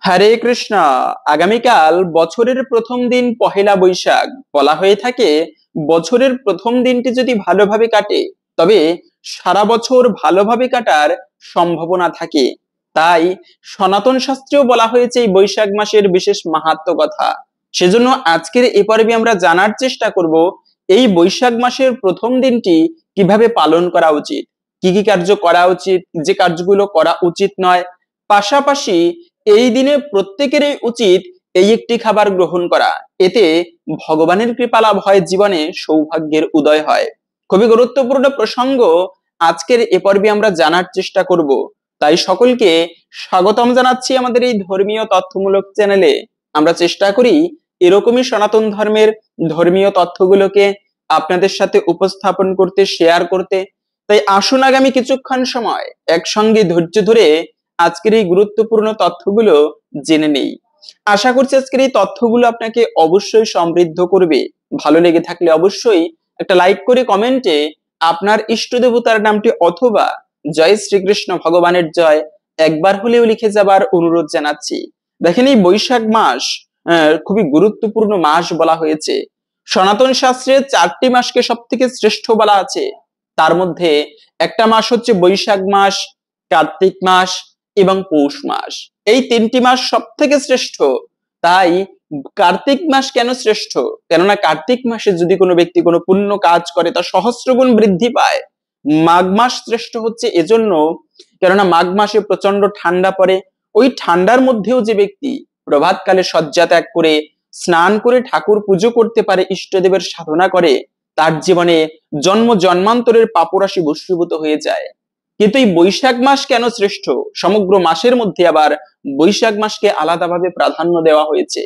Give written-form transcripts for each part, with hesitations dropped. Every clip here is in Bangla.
হরে কৃষ্ণ। আগামীকাল বছরের প্রথম দিন পহেলা বৈশাখ। বলা হয়ে থাকে বছরের প্রথম দিনটি যদি ভালোভাবে কাটে তবে সারা বছর ভালোভাবে কাটার সম্ভাবনা থাকে। তাই সনাতন শাস্ত্রেও বলা হয়েছে এই বৈশাখ মাসের বিশেষ মাহাত্ম্য কথা। সেজন্য আজকের এ পর্বে আমরা জানার চেষ্টা করব এই বৈশাখ মাসের প্রথম দিনটি কিভাবে পালন করা উচিত, কি কি কার্য করা উচিত, যে কার্যগুলো করা উচিত নয়। পাশাপাশি এই দিনে প্রত্যেকেরই উচিত এই একটি খাবার গ্রহণ করা, এতে ভগবানের কৃপা লাভ হয়, জীবনে সৌভাগ্যের উদয় হয়। খুবই গুরুত্বপূর্ণ প্রসঙ্গ আজকের এ পর্বে আমরা জানার চেষ্টা করব। তাই সকলকে স্বাগতম জানাচ্ছি আমাদের এই ধর্মীয় তথ্যমূলক চ্যানেলে। আমরা চেষ্টা করি এরকমই সনাতন ধর্মের ধর্মীয় তথ্যগুলোকে আপনাদের সাথে উপস্থাপন করতে, শেয়ার করতে। তাই আসুন আগামী কিছুক্ষণ সময় একসঙ্গে ধৈর্য ধরে আজকের এই গুরুত্বপূর্ণ তথ্যগুলো জেনে নেই। আশা করছি আজকের এই তথ্যগুলো আপনাকে অবশ্যই সমৃদ্ধ করবে। ভালো লেগে থাকলে অবশ্যই একটা লাইক করে কমেন্টে আপনার ইষ্ট দেবতার নামটি অথবা জয় শ্রীকৃষ্ণ ভগবানের জয় একবার হলেও লিখে যাবার অনুরোধ জানাচ্ছি। দেখেন, এই বৈশাখ মাস খুবই গুরুত্বপূর্ণ মাস বলা হয়েছে। সনাতন শাস্ত্রে 4টি মাসকে সব থেকে শ্রেষ্ঠ বলা আছে। তার মধ্যে একটা মাস হচ্ছে বৈশাখ মাস, কার্তিক মাস এবং পৌষ মাস। এই 3টি মাস সব থেকে শ্রেষ্ঠ। তাই কার্তিক মাস কেন শ্রেষ্ঠ? কেননা কার্তিক মাসে যদি কোনো ব্যক্তি কোনো পুণ্য কাজ করে তা সহস্রগুণ বৃদ্ধি পায়। মাঘ মাস শ্রেষ্ঠ হচ্ছে এজন্য কেননা মাঘ মাসে প্রচন্ড ঠান্ডা পড়ে। ওই ঠান্ডার মধ্যেও যে ব্যক্তি প্রভাতকালে শয্যা ত্যাগ করে স্নান করে ঠাকুর পুজো করতে পারে, ইষ্টদেবের সাধনা করে, তার জীবনে জন্ম জন্মান্তরের পাপরাশি ভস্মীভূত হয়ে যায়। কিন্তু এই বৈশাখ মাস কেন শ্রেষ্ঠ? সমগ্র মাসের মধ্যে আবার বৈশাখ মাসকে আলাদাভাবে প্রাধান্য দেওয়া হয়েছে।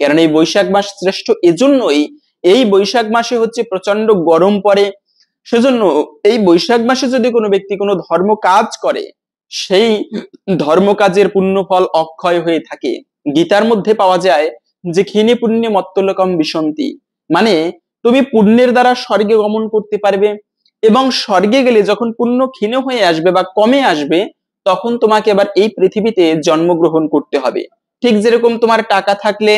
কারণ এই বৈশাখ মাস শ্রেষ্ঠ এজন্যই, এই বৈশাখ মাসে হচ্ছে প্রচন্ড গরম পড়ে। সেজন্য এই বৈশাখ মাসে যদি কোনো ব্যক্তি কোনো ধর্ম কাজ করে, সেই ধর্ম কাজের পুণ্য ফল অক্ষয় হয়ে থাকে। গীতার মধ্যে পাওয়া যায় যে ক্ষীণে পুণ্যে মত্তলোকম বিশন্তি, মানে তুমি পুণ্যের দ্বারা স্বর্গে গমন করতে পারবে এবং স্বর্গে গেলে যখন পুণ্য ক্ষীণ হয়ে আসবে বা কমে আসবে, তখন তোমাকে আবার এই পৃথিবীতে জন্মগ্রহণ করতে হবে। ঠিক যেরকম তোমার টাকা থাকলে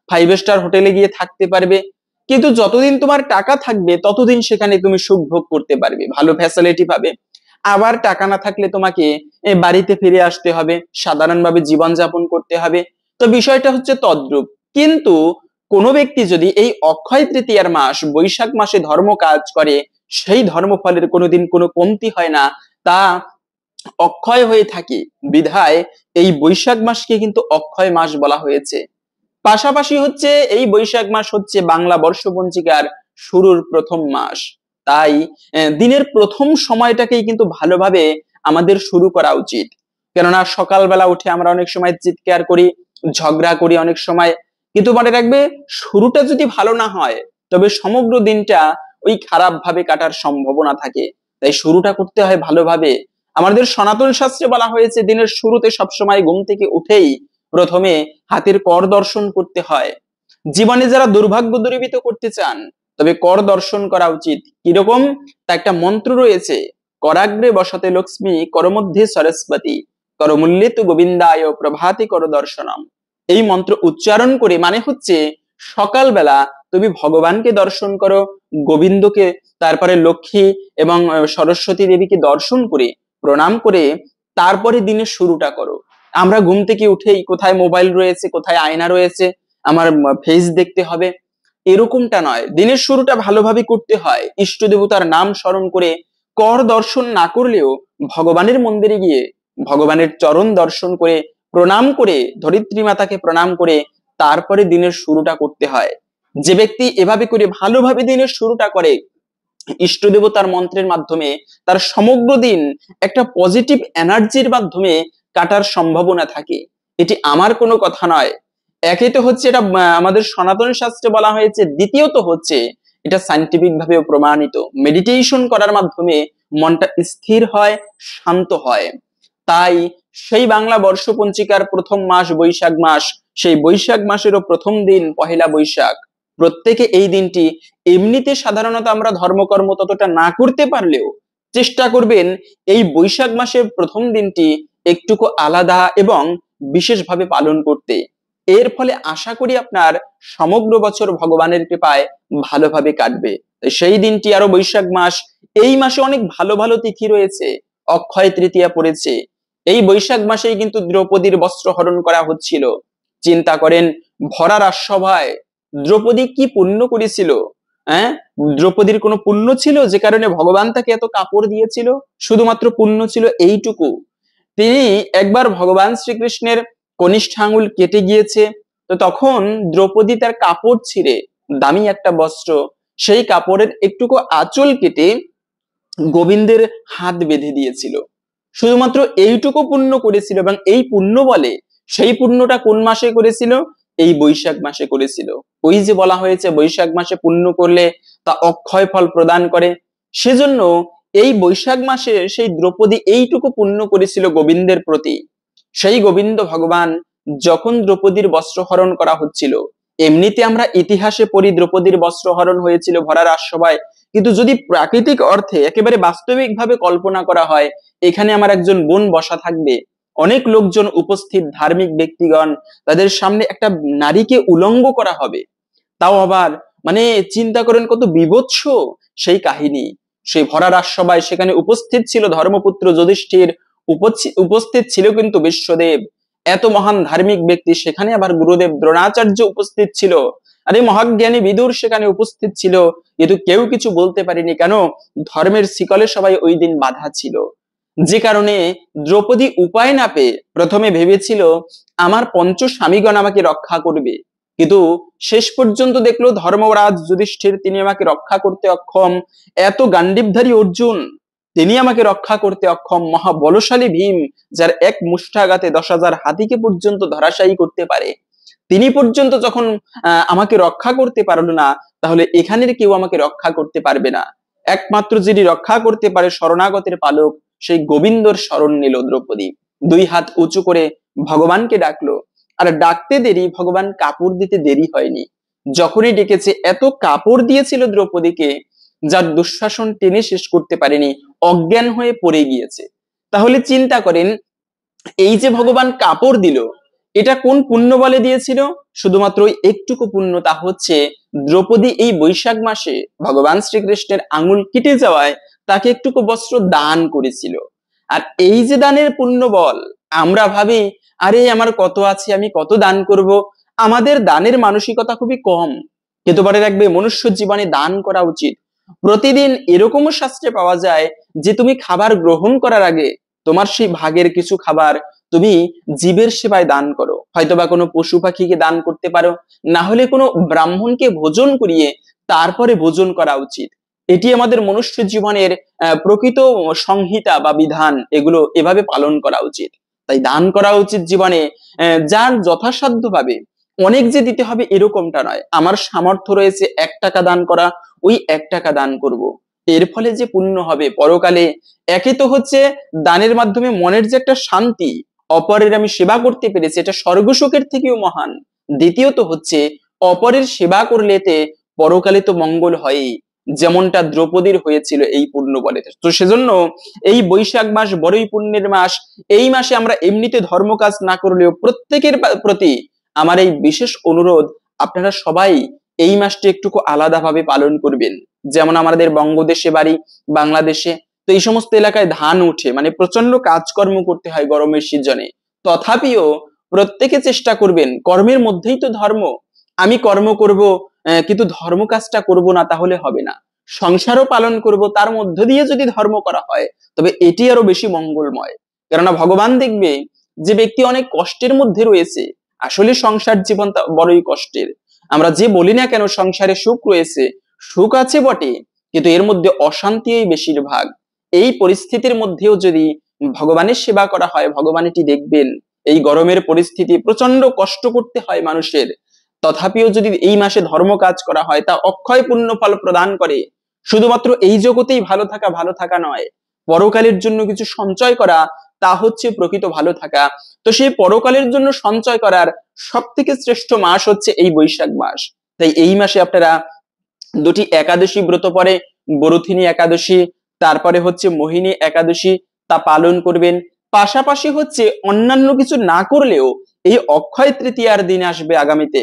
5 স্টার হোটেলে গিয়ে থাকতে পারবে, কিন্তু যতদিন তোমার টাকা থাকবে ততদিন সেখানে তুমি সুখ ভোগ করতে পারবে, ভালো ফ্যাসিলিটি পাবে। আবার টাকা না থাকলে তোমাকে বাড়িতে ফিরে আসতে হবে, সাধারণভাবে জীবনযাপন করতে হবে। তো বিষয়টা হচ্ছে তদ্রূপ। কিন্তু কোনো ব্যক্তি যদি এই অক্ষয় তৃতীয়ার মাস বৈশাখ মাসে ধর্ম কাজ করে, সেই ধর্মফলের কোনোদিন কোনো কমতি হয় না, তা অক্ষয় হয়ে থাকে। বিধায় এই বৈশাখ মাসকে কিন্তু অক্ষয় মাস বলা হয়েছে। পাশাপাশি হচ্ছে এই বৈশাখ মাস হচ্ছে বাংলা বর্ষপঞ্জিকার শুরুর প্রথম মাস। তাই দিনের প্রথম সময়টাকেই কিন্তু ভালোভাবে আমাদের শুরু করা উচিত। কেননা সকালবেলা উঠে আমরা অনেক সময় চিৎকার করি, ঝগড়া করি অনেক সময়, কিন্তু মনে রাখবে শুরুটা যদি ভালো না হয় তবে সমগ্র দিনটা ওই খারাপ ভাবে কাটার সম্ভাবনা থাকে। তাই শুরুটা করতে হয় ভালোভাবে। আমাদের সনাতন শাস্ত্রে বলা হয়েছে দিনের শুরুতে সবসময় ঘুম থেকে উঠেই প্রথমে হাতের কর দর্শন করতে হয়। জীবনে যারা দুর্ভাগ্য দূরীভূত করতে চান তবে কর দর্শন করা উচিত। কিরকম? তা একটা মন্ত্র রয়েছে, করাগ্রে বসতে লক্ষ্মী করমধ্যে সরস্বতী করমূল্যে তু গোবিন্দায় প্রভাতি কর দর্শনম। এই মন্ত্র উচ্চারণ করে মানে হচ্ছে সকালবেলা তুমি ভগবানকে দর্শন করো, গোবিন্দকে, তারপরে লক্ষ্মী এবং সরস্বতী দেবীকে দর্শন করে প্রণাম করে তারপরে দিনের শুরুটা করো। আমরা ঘুম থেকে উঠেই কোথায় মোবাইল রয়েছে, কোথায় আয়না রয়েছে, আমার ফেস দেখতে হবে, এরকমটা নয়। দিনের শুরুটা ভালোভাবে করতে হয় ইষ্ট দেবতার নাম স্মরণ করে। কর দর্শন না করলেও ভগবানের মন্দিরে গিয়ে ভগবানের চরণ দর্শন করে প্রণাম করে, ধরিত্রী মাতাকে প্রণাম করে তারপরে দিনের শুরুটা করতে হয়। যে ব্যক্তি এভাবে করে ভালোভাবে দিনের শুরুটা করে ইষ্ট দেবতার মন্ত্রের মাধ্যমে, তার সমগ্র দিন একটা পজিটিভ এনার্জির মাধ্যমে কাটার সম্ভাবনা থাকে। এটি আমার কোনো কথা নয়। একে তো হচ্ছে এটা আমাদের সনাতন শাস্ত্রে বলা হয়েছে, দ্বিতীয়ত হচ্ছে এটা সায়েন্টিফিক ভাবেও প্রমাণিত। মেডিটেশন করার মাধ্যমে মনটা স্থির হয়, শান্ত হয়। তাই সেই বাংলা বর্ষপঞ্জিকার প্রথম মাস বৈশাখ মাস, সেই বৈশাখ মাসেরও প্রথম দিন পহেলা বৈশাখ। প্রত্যেকে এই দিনটি, এমনিতে সাধারণত আমরা ধর্মকর্ম ততটা না করতে পারলেও চেষ্টা করবেন এই বৈশাখ মাসের প্রথম দিনটি একটুকু আলাদা এবং বিশেষভাবে পালন করতে। এর ফলে আশা করি আপনার সমগ্র বছর ভগবানের কৃপায় ভালোভাবে কাটবে। সেই দিনটি আরো বৈশাখ মাস, এই মাসে অনেক ভালো ভালো তিথি রয়েছে। অক্ষয় তৃতীয়া পড়েছে এই বৈশাখ মাসেই, কিন্তু দ্রৌপদীর বস্ত্র হরণ করা হচ্ছিল। চিন্তা করেন, ভরা রাজসভায় দ্রৌপদী কি পুণ্য করেছিল? হ্যাঁ, দ্রৌপদীর কোনো পুণ্য ছিল যে কারণে ভগবান তাকে এত কাপড় দিয়েছিল? শুধুমাত্র পুণ্য ছিল এইটুকু, তিনি একবার ভগবান শ্রীকৃষ্ণের কনিষ্ঠ আঙুল কেটে গিয়েছে, তো তখন দ্রৌপদী তার কাপড় ছিঁড়ে, দামি একটা বস্ত্র, সেই কাপড়ের একটুকু আঁচল কেটে গোবিন্দের হাত বেঁধে দিয়েছিল। শুধুমাত্র এইটুকু পুণ্য করেছিল, এবং এই পুণ্য বলে, সেই পুণ্যটা কোন মাসে করেছিল? এই বৈশাখ মাসে করেছিল। ওই যে বলা হয়েছে বৈশাখ মাসে পুণ্য করলে তা অক্ষয় ফল প্রদান করে, সেজন্য এই বৈশাখ মাসে সেই দ্রৌপদী এইটুকু পুণ্য করেছিল গোবিন্দের প্রতি। সেই গোবিন্দ ভগবান যখন দ্রৌপদীর বস্ত্রহরণ করা হচ্ছিল, এমনিতে আমরা ইতিহাসে পড়ি দ্রৌপদীর বস্ত্রহরণ হয়েছিল ভরা রাজসভায়, কিন্তু যদি প্রাকৃতিক অর্থে একেবারে বাস্তবিক ভাবে কল্পনা করা হয়, এখানে আমার একজন বোন বসা থাকবে, অনেক লোকজন উপস্থিত, ধার্মিক ব্যক্তিগণ, তাদের সামনে একটা নারীকে উলঙ্গ করা হবে, তাও আবার মানে চিন্তা করেন কত বীভৎস সেই কাহিনী। সেই ভরা রাজসভায় সেখানে উপস্থিত ছিল ধর্মপুত্র যুধিষ্ঠির, উপস্থিত ছিল কিন্তু বিশ্বদেব, এত মহান ধার্মিক ব্যক্তি, সেখানে আবার গুরুদেব দ্রোণাচার্য উপস্থিত ছিল, আরে মহাজ্ঞানী বিদুর সেখানে উপস্থিত ছিল, কিন্তু কেউ কিছু বলতে পারেনি। কেন? ধর্মের শিকলে সবাই ওই দিন বাধা ছিল। যে কারণে দ্রৌপদী উপায় না পেয়ে প্রথমে ভেবেছিল আমার পঞ্চ স্বামীগণ আমাকে রক্ষা করবে, কিন্তু শেষ পর্যন্ত দেখলো ধর্মরাজ যুধিষ্ঠির তিনি আমাকে রক্ষা করতে অক্ষম, এত গান্ডীবধারী অর্জুন তিনি আমাকে রক্ষা করতে অক্ষম, মহাবলশালী ভীম যার এক মুষ্ঠাঘাতে 10,000 হাতিকে পর্যন্ত ধরাশায়ী করতে পারে, তিনি পর্যন্ত যখন আমাকে রক্ষা করতে পারলো না, তাহলে এখানের কেউ আমাকে রক্ষা করতে পারবে না। একমাত্র যিনি রক্ষা করতে পারে শরণাগতের পালক, সেই গোবিন্দর শরণ নিল দ্রৌপদী, দুই হাত উঁচু করে ভগবানকে ডাকলো। আর ডাকতে দেরি, ভগবান কাপড় দিতে দেরি হয়নি। যখনই ডেকেছে এত কাপড় দিয়েছিল দ্রৌপদীকে, যার দুঃশাসন টেনে শেষ করতে পারেনি, অজ্ঞান হয়ে পড়ে গিয়েছে। তাহলে চিন্তা করেন, এই যে ভগবান কাপড় দিল, এটা কোন পুণ্য বলে দিয়েছিল? শুধুমাত্র একটুকু পুণ্য, তা হচ্ছে দ্রৌপদী এই বৈশাখ মাসে ভগবান শ্রীকৃষ্ণের আঙুল কেটে যাওয়ায় তাকে একটুকু বস্ত্র দান করেছিল। আর এই যে দানের পুণ্য বল, আমরা ভাবি আরে আমার কত আছে, আমি কত দান করব, আমাদের দানের মানসিকতা খুবই কম। কিন্তু বলে রাখবে, মনুষ্য জীবনে দান করা উচিত। প্রতিদিন এরকমও শাস্ত্রে পাওয়া যায় যে তুমি খাবার গ্রহণ করার আগে তোমার সেই ভাগের কিছু খাবার তুমি জীবের সেবায় দান করো, হয়তোবা কোনো পশু পাখিকে দান করতে পারো, না হলে কোনো ব্রাহ্মণকে ভোজন করিয়ে তারপরে ভোজন করা উচিত। এটি আমাদের মনুষ্য জীবনের প্রকৃত সংহিতা বা বিধান, এগুলো এভাবে পালন করা উচিত। তাই দান করা উচিত জীবনে, যার যথাসাধ্য ভাবে। অনেক যে দিতে হবে এরকমটা নয়, আমার সামর্থ্য রয়েছে 1 টাকা দান করা, ওই 1 টাকা দান করব, এর ফলে যে পুণ্য হবে পরকালে, একে তো হচ্ছে দানের মাধ্যমে মনের যে একটা শান্তি, অপরের আমি সেবা করতে পেরেছি, এটা স্বর্গসুখের থেকেও মহান। দ্বিতীয়ত হচ্ছে অপরের সেবা করলে এতে পরকালে তো মঙ্গল হয়ই, যেমনটা দ্রৌপদীর হয়েছিল এই পুণ্য বলে। তো সেজন্য এই বৈশাখ মাস বড়ই পুণ্যের মাস। এই মাসে আমরা এমনিতে ধর্ম কাজ না করলেও প্রত্যেকের প্রতি আমার এই বিশেষ অনুরোধ, আপনারা সবাই এই মাসটি একটুকু আলাদাভাবে পালন করবেন। যেমন আমাদের বঙ্গদেশে বাড়ি, বাংলাদেশে তো এই সমস্ত এলাকায় ধান উঠে, মানে প্রচন্ড কাজকর্ম করতে হয় গরমের সিজনে, তথাপিও প্রত্যেকে চেষ্টা করবেন, কর্মের মধ্যেই তো ধর্ম, আমি কর্ম করব কিন্তু ধর্ম কাজটা করব না, তাহলে হবে না। সংসারও পালন করব, তার মধ্য দিয়ে যদি ধর্ম করা হয় তবে এটি আরো বেশি মঙ্গলময়। কেননা ভগবান দেখবে যে ব্যক্তি অনেক কষ্টের মধ্যে রয়েছে, আসলে সংসার জীবন বড়ই কষ্টের। আমরা যে বলি না কেন সংসারে সুখ রয়েছে, সুখ আছে বটে, কিন্তু এর মধ্যে অশান্তি বেশিরভাগ। এই পরিস্থিতির মধ্যেও যদি ভগবানের সেবা করা হয়, ভগবান এটি দেখবেন। এই গরমের পরিস্থিতি প্রচন্ড কষ্ট করতে হয় মানুষের, তথাপিও যদি এই মাসে ধর্ম কাজ করা হয়, তা অক্ষয় পুণ্য ফল প্রদান করে। শুধুমাত্র এই জগতেই ভালো থাকা নয়, পরকালের জন্য কিছু সঞ্চয় করা, তা হচ্ছে প্রকৃত ভালো থাকা। তো সেই পরকালের জন্য সঞ্চয় করার সব থেকে শ্রেষ্ঠ মাস হচ্ছে এই বৈশাখ মাস। তাই এই মাসে আপনারা 2টি একাদশী ব্রত পরে, বরুথিনী একাদশী, তারপরে হচ্ছে মোহিনী একাদশী, তা পালন করবেন। পাশাপাশি হচ্ছে অন্যান্য কিছু না করলেও এই অক্ষয় তৃতীয়ার দিন আসবে আগামীতে,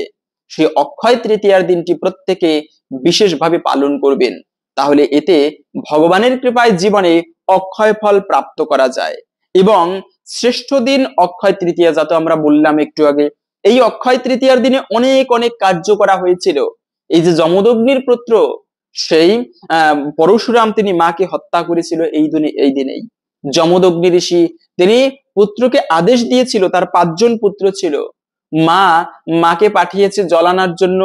সেই অক্ষয় তৃতীয়ার দিনটি প্রত্যেকে বিশেষভাবে পালন করবেন। তাহলে এতে ভগবানের কৃপায় জীবনে অক্ষয় ফল প্রাপ্ত করা যায়। এবং শ্রেষ্ঠ দিন অক্ষয় তৃতীয়া, যা তো আমরা বললাম একটু আগে, এই অক্ষয় তৃতীয়ার দিনে অনেক অনেক কার্য করা হয়েছিল। এই যে যমদগ্নির পুত্র সেই পরশুরাম, তিনি মাকে হত্যা করেছিল এই দিনেই। যমদগ্নি ঋষি তিনি পুত্রকে আদেশ দিয়েছিল, তার 5 জন পুত্র ছিল, মাকে পাঠিয়েছে জল আনার জন্য,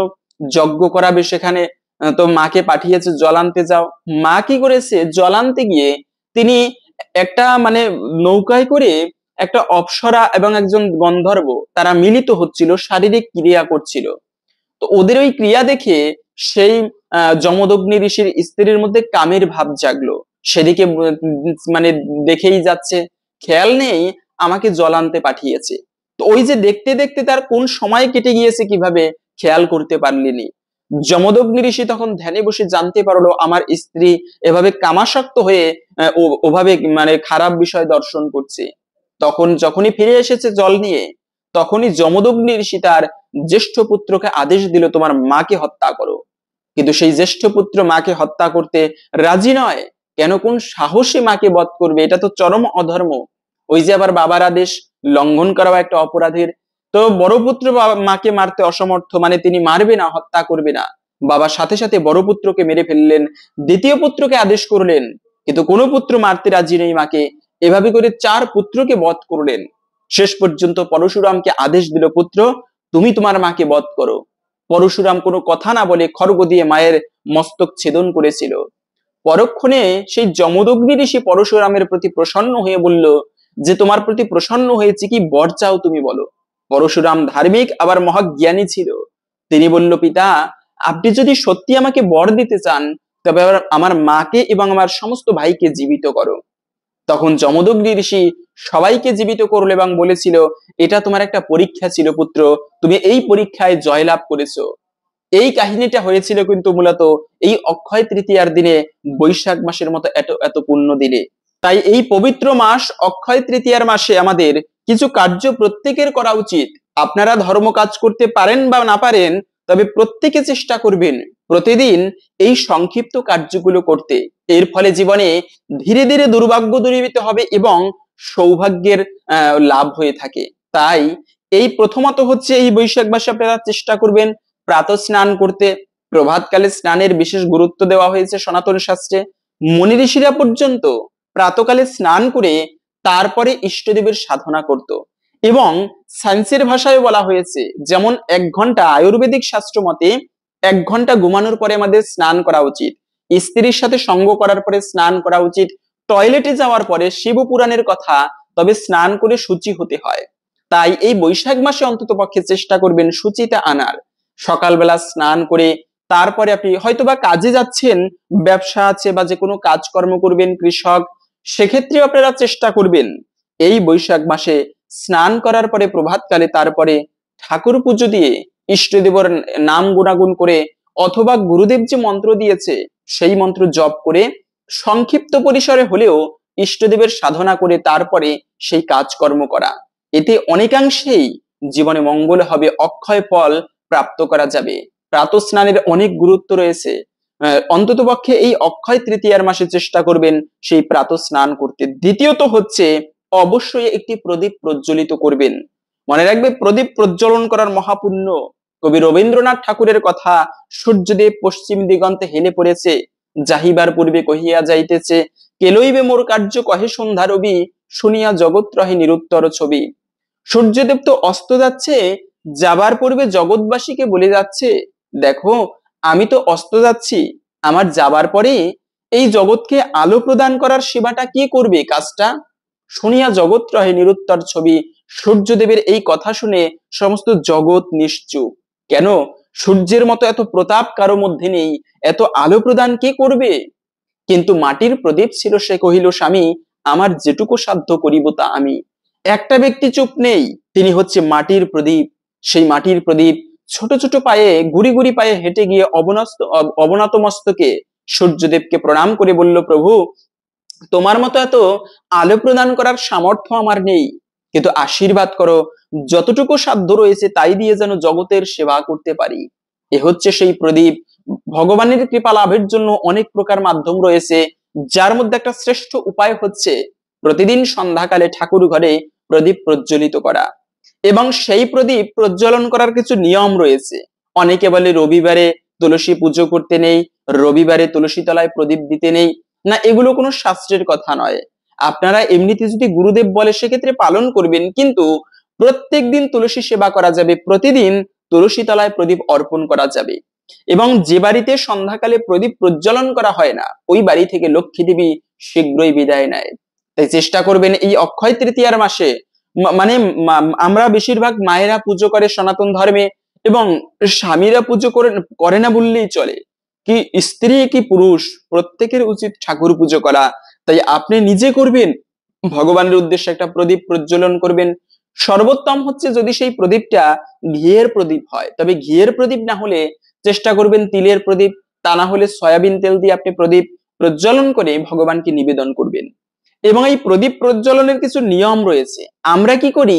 যজ্ঞ করাবে সেখানে। তো মাকে পাঠিয়েছে জল আনতে যাও। মা কি করেছে, জল আনতে গিয়ে তিনি একটা মানে নৌকায় করে একটা অপ্সরা এবং একজন গন্ধর্ব তারা মিলিত হচ্ছিল, শারীরিক ক্রিয়া করছিল। তো ওদের ওই ক্রিয়া দেখে সেই যমদগ্নি ঋষির স্ত্রীর মধ্যে কামের ভাব জাগলো। সেদিকে মানে দেখেই যাচ্ছে, খেয়াল নেই আমাকে জল আনতে পাঠিয়েছে। তো ওই যে দেখতে দেখতে তার কোন সময় কেটে গিয়েছে কিভাবে খেয়াল করতে পারলিনি। যমদগ্নি ঋষি তখন ধ্যানে বসে জানতে পারলো আমার স্ত্রী এভাবে কামাসক্ত হয়ে ওভাবে মানে খারাপ বিষয় দর্শন করছে। তখন যখনই ফিরে এসেছে জল নিয়ে, তখনই যমদগ্নি ঋষি তার জ্যেষ্ঠ পুত্রকে আদেশ দিল তোমার মাকে হত্যা করো। কিন্তু সেই জ্যেষ্ঠ পুত্র মাকে হত্যা করতে রাজি নয়। কেন, কোন সাহসী মাকে বধ করবে? এটা তো চরম অধর্ম। ওই যে আবার বাবার আদেশ লঙ্ঘন করাও একটা অপরাধের। তো বড় পুত্র মাকে মারতে অসমর্থ, মানে তিনি মারবে না, হত্যা করবে না। বাবা সাথে সাথে বড় পুত্রকে মেরে ফেললেন, দ্বিতীয় পুত্রকে আদেশ করলেন, কিন্তু কোনো পুত্র মারতে রাজি নেই মাকে। এভাবে করে 4 পুত্রকে বধ করলেন। শেষ পর্যন্ত পরশুরামকে আদেশ দিল, পুত্র তুমি তোমার মাকে বধ করো। পরশুরাম কোনো কথা না বলে খড়গ দিয়ে মায়ের মস্তক ছেদন করেছিল। পরক্ষণে সেই যমদগ্নি ঋষি পরশুরামের প্রতি প্রসন্ন হয়ে বলল যে তোমার প্রতি প্রসন্ন হয়েছে, কি বর চাও তুমি বলো। পরশুরাম ধার্মিক আবার মহাজ্ঞানী ছিল। তিনি বলল, পিতা আপনি যদি সত্যি আমাকে বর দিতে চান তবে আমার মাকে এবং আমার সমস্ত ভাইকে জীবিত করো। তখন যমদগ্নি ঋষি সবাইকে জীবিত করলো এবং বলেছিল, এটা তোমার একটা পরীক্ষা ছিল পুত্র, তুমি এই পরীক্ষায় জয়লাভ করেছো। এই কাহিনীটা হয়েছিল কিন্তু মূলত এই অক্ষয় তৃতীয়ার দিনে, বৈশাখ মাসের মতো এত এত পুণ্য দিনে। তাই এই পবিত্র মাস অক্ষয় তৃতীয়ার মাসে আমাদের কিছু কার্য প্রত্যেকের করা উচিত। আপনারা ধর্ম কাজ করতে পারেন বা না পারেন, তবে প্রত্যেকে চেষ্টা করবেন প্রতিদিন এই সংক্ষিপ্ত কার্যগুলো করতে। এর ফলে জীবনে ধীরে ধীরে দুর্ভাগ্য দূরীভূত হবে এবং সৌভাগ্যের লাভ হয়ে থাকে। তাই এই প্রথমত হচ্ছে এই বৈশাখ মাসে আপনারা চেষ্টা করবেন প্রাতঃ স্নান করতে। প্রভাতকালে স্নানের বিশেষ গুরুত্ব দেওয়া হয়েছে সনাতন শাস্ত্রে। মুনি ঋষিরা পর্যন্ত প্রাতকালে স্নান করে তারপরে ইষ্টদেবের সাধনা করত। এবং সায়েন্সের ভাষায় বলা হয়েছে, যেমন 1 ঘন্টা আয়ুর্বেদিক শাস্ত্র মতে 1 ঘন্টা ঘুমানোর পরে আমাদের স্নান করা উচিত, স্ত্রীর সাথে সঙ্গ করার পরে স্নান করা উচিত, টয়লেটে যাওয়ার পরে শিব পুরাণের কথা, তবে স্নান করে শুচি হতে হয়। তাই এই বৈশাখ মাসে অন্তত পক্ষে চেষ্টা করবেন শুচিতে আনার। সকালবেলা স্নান করে তারপরে আপনি হয়তোবা কাজে যাচ্ছেন, ব্যবসা আছে বা যে কোনো কাজকর্ম করবেন, কৃষক, সেক্ষেত্রে আপনারা চেষ্টা করবেন এই বৈশাখ মাসে স্নান করার পরে প্রভাতকালে তারপরে ঠাকুর পুজো দিয়ে ইষ্টদেবের নাম গুণাগুণ করে, অথবা গুরুদেব যে মন্ত্র দিয়েছে সেই মন্ত্র জপ করে সংক্ষিপ্ত পরিসরে হলেও ইষ্টদেবের সাধনা করে তারপরে সেই কাজকর্ম করা। এতে অনেকাংশেই জীবনে মঙ্গল হবে, অক্ষয় ফল প্রাপ্ত করা যাবে। প্রাতঃ স্নানের অনেক গুরুত্ব রয়েছে। অন্তত পক্ষে এই অক্ষয় তৃতীয়ার মাসে চেষ্টা করবেন সেই প্রাতঃ স্নান করতে। দ্বিতীয়ত হচ্ছে অবশ্যই একটি প্রদীপ প্রজ্বলিত করবেন। মনে রাখবে, প্রদীপ প্রজ্বলন করার মহাপুণ্য। কবি রবীন্দ্রনাথ ঠাকুরের কথা, সূর্যদেব পশ্চিম দিগন্তে হেলে পড়েছে, যাহিবার পূর্বে কহিয়া যাইতেছে, কেলইবে মোর কার্য কহে সন্ধ্যা রবি, শুনিয়া জগৎ রহে নিরুত্তর ছবি। সূর্যদেব তো অস্ত যাচ্ছে, যাবার পূর্বে জগৎবাসীকে বলে যাচ্ছে, দেখো আমি তো অস্ত যাচ্ছি, আমার যাবার পরে এই জগৎকে আলো প্রদান করার সেবাটা কে করবে, কাজটা। শুনিয়া জগৎ রহে নিরুত্তর ছবি। সূর্যদেবের এই কথা শুনে সমস্ত জগৎ নিশ্চুপ। কেন, সূর্যের মতো এত প্রতাপ কারো মধ্যে নেই, এত আলো প্রদান কে করবে। কিন্তু মাটির প্রদীপ ছিল, সে কহিল স্বামী, আমার যেটুকু সাধ্য করিব তা আমি। একটা ব্যক্তি চুপ নেই, তিনি হচ্ছে মাটির প্রদীপ। সেই মাটির প্রদীপ ছোট ছোট পায়ে, গুড়ি গুড়ি পায়ে হেঁটে গিয়ে অবনত মস্তকে সূর্যদেবকে প্রণাম করে বলল, প্রভু তোমার মতো এত আলো প্রদান করার সামর্থ্য আমার নেই, কিন্তু আশীর্বাদ করো, যতটুকু সাধ্য রয়েছে তাই দিয়ে যেন জগতের সেবা করতে পারি। এ হচ্ছে সেই প্রদীপ। ভগবানের কৃপা লাভের জন্য অনেক প্রকার মাধ্যম রয়েছে, যার মধ্যে একটা শ্রেষ্ঠ উপায় হচ্ছে প্রতিদিন সন্ধ্যাকালে ঠাকুর ঘরে প্রদীপ প্রজ্বলিত করা। এবং সেই প্রদীপ প্রজ্বলন করার কিছু নিয়ম রয়েছে। অনেকে বলে রবিবারে তুলসী পুজো করতে নেই, রবিবারে তুলসী তলায় প্রদীপ দিতে নেই। না, এগুলো কোনো শাস্ত্রের কথা নয়। আপনারা এমনিতে যদি গুরুদেব বলে সেক্ষেত্রে পালন করবেন, কিন্তু প্রত্যেক দিন তুলসী সেবা করা যাবে, প্রতিদিন তুলসী তলায় প্রদীপ অর্পণ করা যাবে। এবং যে বাড়িতে সন্ধ্যাকালে প্রদীপ প্রজ্বলন করা হয় না, ওই বাড়ি থেকে লক্ষ্মী দেবী শীঘ্রই বিদায় নেয়। তাই চেষ্টা করবেন এই অক্ষয় তৃতীয়ার মাসে, মানে আমরা বেশিরভাগ মায়েরা পুজো করে সনাতন ধর্মে, এবং স্বামীরা পুজো করে না বললেই চলে। কি স্ত্রী কি পুরুষ প্রত্যেকের উচিত ঠাকুর পুজো করা। তাই আপনি নিজে করবেন, ভগবানের উদ্দেশ্যে একটা প্রদীপ প্রজ্বলন করবেন। সর্বোত্তম হচ্ছে যদি সেই প্রদীপটা ঘিয়ের প্রদীপ হয়, তবে ঘিয়ের প্রদীপ না হলে চেষ্টা করবেন তিলের প্রদীপ, তা না হলে সয়াবিন তেল দিয়ে আপনি প্রদীপ প্রজ্বলন করে ভগবানকে নিবেদন করবেন। এবং এই প্রদীপ প্রজ্বলনের কিছু নিয়ম রয়েছে। আমরা কি করি,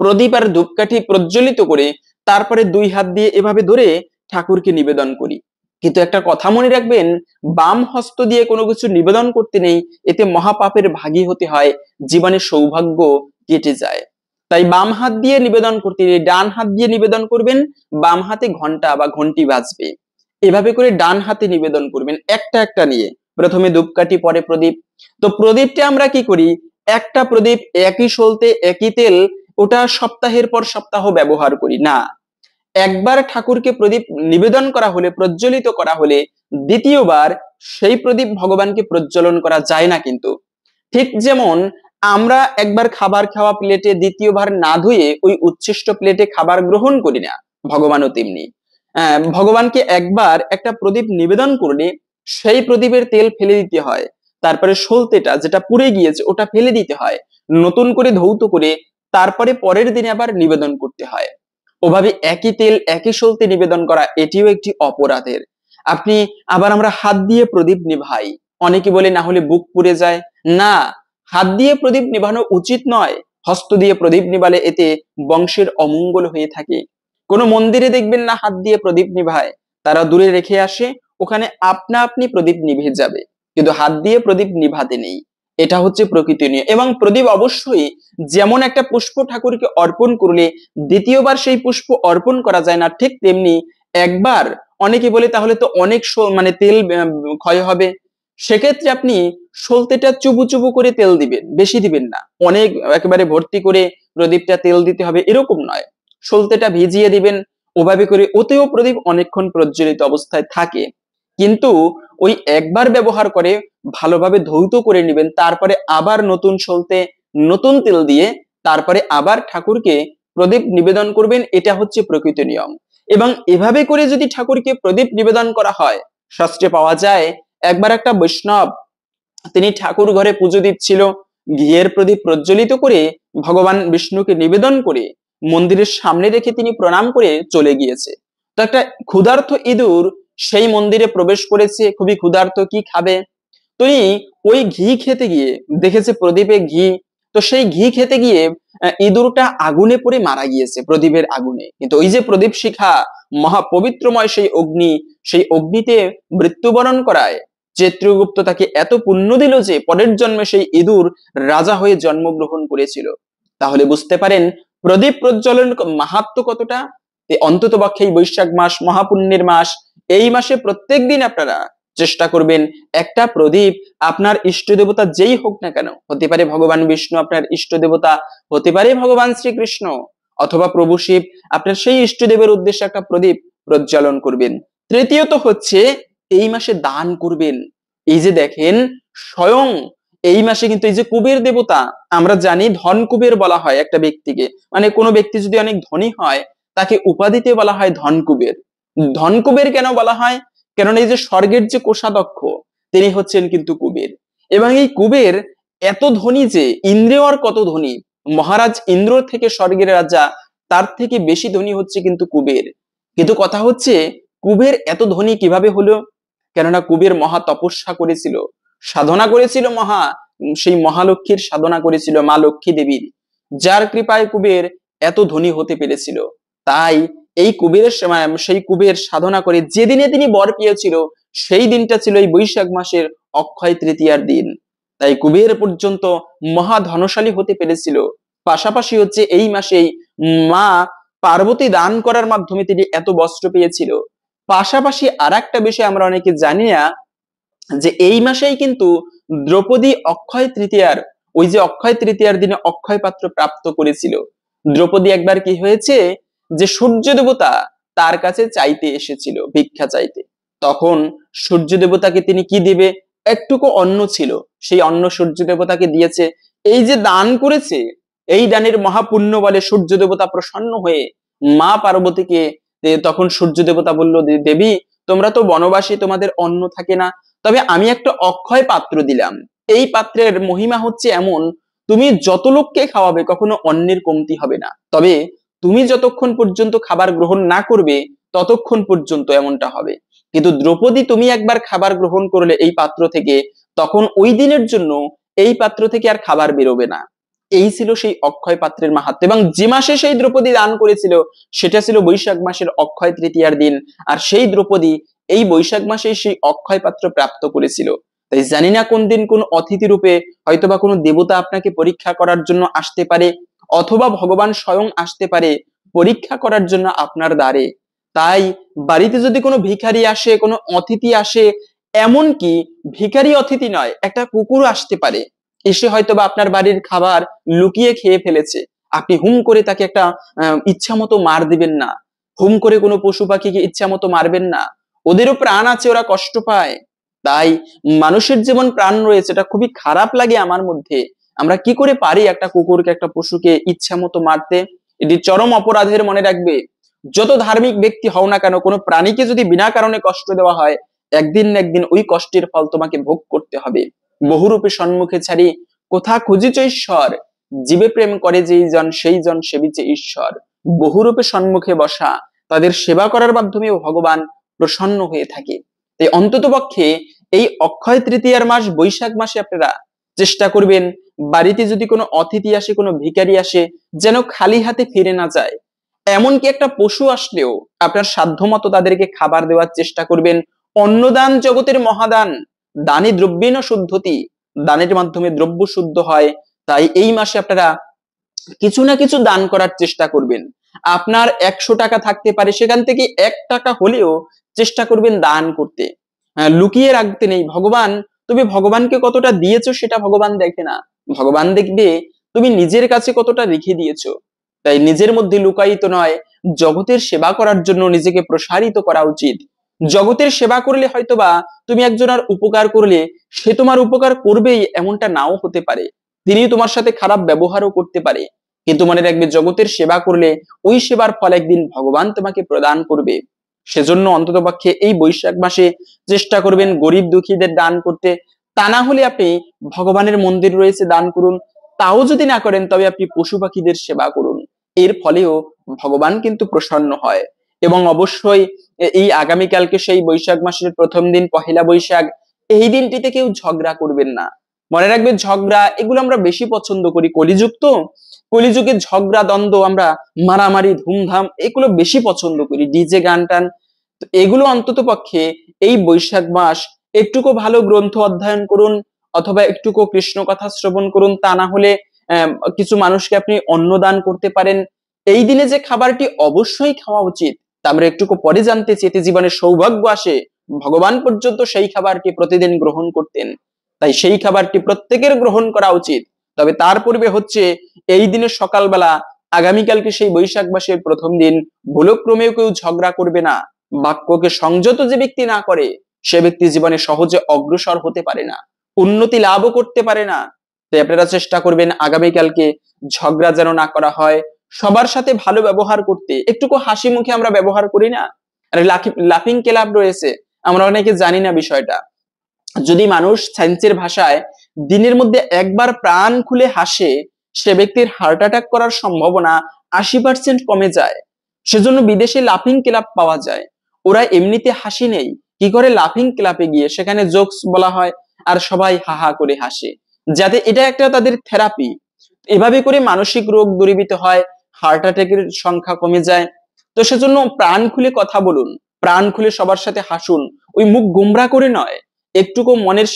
প্রদীপ আর ধূপকাঠি প্রজ্বলিত করে তারপরে দুই হাত দিয়ে এভাবে ধরে ঠাকুরকে নিবেদন করি। কিন্তু একটা কথা মনে রাখবেন, বাম হস্ত দিয়ে কোনো কিছু নিবেদন করতে নেই, এতে মহাপাপের ভাগী হতে হয়, জীবনে সৌভাগ্য কেটে যায়। তাই বাম হাত দিয়ে নিবেদন করতে নেই, ডান হাত দিয়ে নিবেদন করবেন, বাম হাতে ঘন্টা বা ঘন্টি বাজবে। এভাবে করে ডান হাতে নিবেদন করবেন একটা একটা নিয়ে, প্রথমে ধূপকাঠি পরে প্রদীপ। তো প্রদীপটা আমরা কি করি, একটা প্রদীপ একই সলতে একই তেল, ওটা সপ্তাহের পর সপ্তাহ ব্যবহার করি না। একবার ঠাকুরকে প্রদীপ নিবেদন করা হলে, প্রজ্বলিত করা হলে, দ্বিতীয়বার সেই প্রদীপ ভগবানকে প্রজ্বলন করা যায় না। কিন্তু ঠিক যেমন আমরা একবার খাবার খাওয়া প্লেটে দ্বিতীয়বার না ধুয়ে ওই উচ্ছিষ্ট প্লেটে খাবার গ্রহণ করি না, ভগবানও তেমনি। ভগবানকে একবার একটা প্রদীপ নিবেদন করলে সেই প্রদীপের তেল ফেলে দিতে হয়, তারপরে সলতেটা যেটা পুড়ে গিয়েছে ওটা ফেলে দিতে হয়, নতুন করে ধৌত করে তারপরে পরের দিনে আবার নিবেদন করতে হয়। ওভাবে একই তেল একই সলতে নিবেদন করা এটিও একটি অপরাধের। আপনি আবার আমরা হাত দিয়ে প্রদীপ নিভাই, অনেকে বলে না হলে বুক পুড়ে যায়। না, হাত দিয়ে প্রদীপ নিভানো উচিত নয়, হস্ত দিয়ে প্রদীপ নিভালে এতে বংশের অমঙ্গল হয়ে থাকে। কোনো মন্দিরে দেখবেন না হাত দিয়ে প্রদীপ নিভায়, তারা দূরে রেখে আসে, ওখানে আপনা আপনি প্রদীপ নিভে যাবে, কিন্তু হাত দিয়ে প্রদীপ নিভাতে নেই। এটা হচ্ছে প্রকৃতি নিয়ে। এবং প্রদীপ অবশ্যই যেমন একটা পুষ্প ঠাকুরকে অর্পণ করলে দ্বিতীয়বার সেই পুষ্প অর্পণ করা যায় না, ঠিক তেমনি একবার, অনেকে বলে তাহলে তো অনেক মানে তেল ক্ষয় হবে, সেক্ষেত্রে আপনি সলতেটা চুবু চুবু করে তেল দিবেন, বেশি দিবেন না, অনেক একেবারে ভর্তি করে প্রদীপটা তেল দিতে হবে এরকম নয়, সলতেটা ভিজিয়ে দিবেন। ওভাবে করে ওতেও প্রদীপ অনেকক্ষণ প্রজ্বলিত অবস্থায় থাকে। কিন্তু ওই একবার ব্যবহার করে ভালোভাবে ধৌত করে নেবেন, তারপরে আবার নতুন সলতে নতুন তেল দিয়ে তারপরে আবার ঠাকুরকে প্রদীপ নিবেদন করবেন। এটা হচ্ছে প্রকৃত নিয়ম। এবং এভাবে করে যদি ঠাকুরকে প্রদীপ নিবেদন করা হয়, শাস্ত্রে পাওয়া যায় একবার একটা বৈষ্ণব তিনি ঠাকুর ঘরে পুজো দিচ্ছিল, ঘিয়ের প্রদীপ প্রজ্বলিত করে ভগবান বিষ্ণুকে নিবেদন করে মন্দিরের সামনে রেখে তিনি প্রণাম করে চলে গিয়েছে। তো একটা ক্ষুধার্ত ইঁদুর সেই মন্দিরে প্রবেশ করেছে, খুবই ক্ষুধার্ত, কি খাবে, তিনি ওই ঘি খেতে গিয়ে দেখেছে প্রদীপে ঘি, তো সেই ঘি খেতে গিয়ে ইঁদুরটা আগুনে পড়ে মারা গিয়েছে, প্রদীপের আগুনে। কিন্তু ওই যে প্রদীপ শিখা মহাপবিত্রময় সেই অগ্নি, সেই অগ্নিতে মৃত্যুবরণ করায় চিত্রগুপ্ত তাকে এত পুণ্য দিল যে পরের জন্মে সেই ইঁদুর রাজা হয়ে জন্মগ্রহণ করেছিল। তাহলে বুঝতে পারেন প্রদীপ প্রজ্বলন মাহাত্ম্য কতটা। অন্তত পক্ষে এই বৈশাখ মাস মহাপুণ্যের মাস, এই মাসে প্রত্যেক দিন আপনারা চেষ্টা করবেন একটা প্রদীপ, আপনার ইষ্ট দেবতা যেই হোক না কেন, হতে পারে ভগবান বিষ্ণু আপনার ইষ্ট দেবতা, হতে পারে ভগবান শ্রীকৃষ্ণ অথবা প্রভু শিব, আপনার সেই ইষ্টদেবের উদ্দেশ্যে একটা প্রদীপ প্রজ্বলন করবেন। তৃতীয়ত হচ্ছে এই মাসে দান করবেন। এই যে দেখেন স্বয়ং এই মাসে কিন্তু এই যে কুবের দেবতা, আমরা জানি ধন কুবের বলা হয় একটা ব্যক্তিকে, মানে কোনো ব্যক্তি যদি অনেক ধনী হয় তাকে উপাধিতে বলা হয় ধন কুবের। ধন কুবের কেন বলা হয়, কারণ এই যে স্বর্গের যে কোষাধ্যক্ষ তিনি হচ্ছেন কিন্তু কুবের। এবং এই কুবের এত ধনী যে ইন্দ্রেও আর কত ধনী, মহারাজ ইন্দ্র থেকে স্বর্গের রাজা, তার থেকে বেশি ধনী হচ্ছে কিন্তু কুবের। কিন্তু কথা হচ্ছে কুবের এত ধনী কিভাবে হলো, কেননা কুবের মহা তপস্যা করেছিল, সাধনা করেছিল সেই মহালক্ষ্মীর সাধনা করেছিল মা লক্ষ্মী দেবীর, যার কৃপায় কুবের এত ধনী হতে পেরেছিল। তাই এই কুবেরের সময় সেই কুবের সাধনা করে যেদিনে তিনি বর পেয়েছিল সেই দিনটা ছিল এই বৈশাখ মাসের অক্ষয় তৃতীয়ার দিন। তাই কুবের পর্যন্ত মহা ধনশালী হতে পেরেছিল। পাশাপাশি হচ্ছে এই মাসেই মা পার্বতী দান করার মাধ্যমে তিনি এত বস্ত্র পেয়েছিল। পাশাপাশি আর একটা বিষয় আমরা অনেকে জানি না, যে এই মাসেই কিন্তু দ্রৌপদী অক্ষয় তৃতীয়ার, ওই যে অক্ষয় তৃতীয়ার দিনে অক্ষয় পাত্র প্রাপ্ত করেছিল। দ্রৌপদী একবার কি হয়েছে, যে সূর্য দেবতা তার কাছে চাইতে এসেছিল, ভিক্ষা চাইতে। তখন সূর্য দেবতাকে তিনি কি দিবে, একটুকু অন্ন ছিল, সেই অন্ন সূর্য দেবতাকে দিয়েছে। এই যে দান করেছে, এই দানের মহাপুণ্য বলে সূর্য দেবতা প্রসন্ন হয়ে মা পার্বতীকে, তখন সূর্য দেবতা বলল, দেবী তোমরা তো বনবাসী, তোমাদের অন্ন থাকে না, তবে আমি একটা অক্ষয় পাত্র দিলাম। এই পাত্রের মহিমা হচ্ছে এমন, তুমি যত লোককে খাওয়াবে কখনো অন্নের কমতি হবে না, তবে তুমি যতক্ষণ পর্যন্ত খাবার গ্রহণ না করবে ততক্ষণ পর্যন্ত এমনটা হবে। কিন্তু দ্রৌপদী তুমি একবার খাবার গ্রহণ করলে এই পাত্র থেকে, তখন ওই দিনের জন্য এই পাত্র থেকে আর খাবার বেরোবে না। এই ছিল সেই অক্ষয় পাত্রের মাহাত্ম্য। এবং যে মাসে সেই দ্রৌপদী দান করেছিল সেটা ছিল বৈশাখ মাসের অক্ষয় তৃতীয়ার দিন। আর সেই দ্রৌপদী এই বৈশাখ মাসেই সেই অক্ষয় পাত্র প্রাপ্ত করেছিল। তাই জানি না কোন দিন কোন অতিথি রূপে হয়তোবা কোনো দেবতা আপনাকে পরীক্ষা করার জন্য আসতে পারে, অথবা ভগবান স্বয়ং আসতে পারে পরীক্ষা করার জন্য আপনার দ্বারে। তাই বাড়িতে যদি কোনো ভিখারি আসে, কোনো অতিথি আসে, এমনকি ভিখারি অতিথি নয়, একটা কুকুর আসতে পারে, এসে হয়তোবা আপনার বাড়ির খাবার লুকিয়ে খেয়ে ফেলেছে, আপনি হুম করে তাকে একটা ইচ্ছা মতো মার দিবেন না। হুম করে কোনো পশু পাখিকে ইচ্ছা মতো মারবেন না, ওদেরও প্রাণ আছে, ওরা কষ্ট পায়। তাই মানুষের যেমন প্রাণ রয়েছে, এটা খুবই খারাপ লাগে আমার মধ্যে, আমরা কি করে পারি একটা কুকুরকে, একটা পশুকে ইচ্ছা মতো মারতে? এটি চরম অপরাধের। মনে রাখবে, যত ধার্মিক ব্যক্তি হও না কেন, কোনো প্রাণীকে যদি বিনা কারণে কষ্ট দেওয়া হয়, একদিন না একদিন ওই কষ্টের ফল তোমাকে ভোগ করতে হবে। বহুরূপে সম্মুখে ছাড়ি কোথা খুঁজিছ ঈশ্বর, জীবে প্রেম করে যেই জন সেই জন সেবিছে ঈশ্বর। বহুরূপে সম্মুখে বসা, তাদের সেবা করার মাধ্যমেও ভগবান প্রসন্ন হয়ে থাকে। তাই অন্তত পক্ষে এই অক্ষয় তৃতীয়ার মাস বৈশাখ মাসে আপনারা চেষ্টা করবেন, বাড়িতে যদি কোনো অতিথি আসে, কোনো ভিখারি আসে, যেন খালি হাতে ফিরে না যায়। এমনকি একটা পশু আসলেও আপনার সাধ্যমতো তাদেরকে খাবার দেওয়ার চেষ্টা করবেন। অন্নদান জগতের মহাদান, দানে দ্রব্যেন শুদ্ধতি, দানের মাধ্যমে দ্রব্য শুদ্ধ হয়। তাই এই মাসে আপনারা কিছু না কিছু দান করার চেষ্টা করবেন। আপনার 100 টাকা থাকতে পারে, সেখান থেকে 1 টাকা হলেও চেষ্টা করবেন দান করতে। লুকিয়ে রাখতে নেই। তুমি ভগবানকে কতটা দিয়েছো সেটা ভগবান দেখে না, ভগবান দেখবে তুমি নিজের কাছে কতটা রেখে দিয়েছো। তাই নিজের মধ্যে লুকায়িত নয়, জগতের সেবা করার জন্য নিজেকে প্রসারিত করা উচিত। জগতের সেবা করলে হয়তোবা তুমি একজনের উপকার করলে, সে তোমার উপকার করবেই এমনটা নাও হতে পারে, তিনি তোমার সাথে খারাপ ব্যবহারও করতে পারে। কিন্তু মনে রাখবে, জগতের সেবা করলে ওই সেবার ফল একদিন ভগবান তোমাকে প্রদান করবে। সেজন্য অন্ততপক্ষে এই বৈশাখ মাসে চেষ্টা করবেন গরিব দুঃখীদের দান করতে। তা না হলে আপনি ভগবানের মন্দির রয়েছে দান করুন, তাও যদি না করেন তবে আপনি পশু পাখিদের সেবা করুন। এর ফলেও ভগবান কিন্তু প্রসন্ন হয়। এবং অবশ্যই এই আগামীকালকে সেই বৈশাখ মাসের প্রথম দিন পহেলা বৈশাখ, এই দিনটিতে কেউ ঝগড়া করবেন না। মনে রাখবেন, ঝগড়া এগুলো আমরা বেশি পছন্দ করি, কলিযুগ তো, কলিযুগের ঝগড়া দ্বন্দ্ব, আমরা মারামারি ধুমধাম এগুলো বেশি পছন্দ করি, ডিজে গান টান। তো এগুলো অন্তত পক্ষে এই বৈশাখ মাস একটুকু ভালো গ্রন্থ অধ্যয়ন করুন, অথবা একটুকু কৃষ্ণ কথা শ্রবণ করুন। তা না হলে কিছু মানুষকে আপনি অন্নদান করতে পারেন। এই দিনে যে খাবারটি অবশ্যই খাওয়া উচিত তা আমরা একটুকু পরে জানতে চেতে জীবনে সৌভাগ্য আসে, ভগবান পর্যন্ত সেই খাবারটি প্রতিদিন গ্রহণ করতেন। তাই সেই খাবারটি প্রত্যেকের গ্রহণ করা উচিত। তবে তার পূর্বে হচ্ছে এই দিনের সকালবেলা, আগামীকালকে সেই বৈশাখ মাসের প্রথম দিন, ভুলক্রমেও কেউ ঝগড়া করবে না। বাক্যকে সংযত যে ব্যক্তি না করে, সে ব্যক্তি জীবনে সহজে অগ্রসর হতে পারে না, উন্নতি লাভও করতে পারে না। তাই আপনারা চেষ্টা করবেন আগামীকালকে ঝগড়া যেন না করা হয়, সবার সাথে ভালো ব্যবহার করতে। একটুকু হাসি মুখে আমরা ব্যবহার করি না, আরে লাফিং ক্লাব রয়েছে, আমরা অনেকে জানি না বিষয়টা। যদি মানুষ সায়েন্সের ভাষায় দিনের মধ্যে একবার প্রাণ খুলে হাসে, সে ব্যক্তির হার্ট অ্যাটাক করার সম্ভাবনা 80% কমে যায়। সেজন্য বিদেশে লাফিং ক্লাব পাওয়া যায়। ওরা এমনিতে হাসি নেই, কি করে লাফিং ক্লাবে গিয়ে সেখানে জোকস বলা হয়, আর সবাই হাহা করে হাসে, যাতে এটা একটা তাদের থেরাপি। এভাবে করে মানসিক রোগ দূরীভূত হয়, হার্ট অ্যাটাকের সংখ্যা কমে যায়। তো সেজন্য প্রাণ খুলে কথা বলুন, প্রাণ খুলে সবার সাথে হাসুন, ওই মুখ গোমরা করে নয়, একটুকু মনের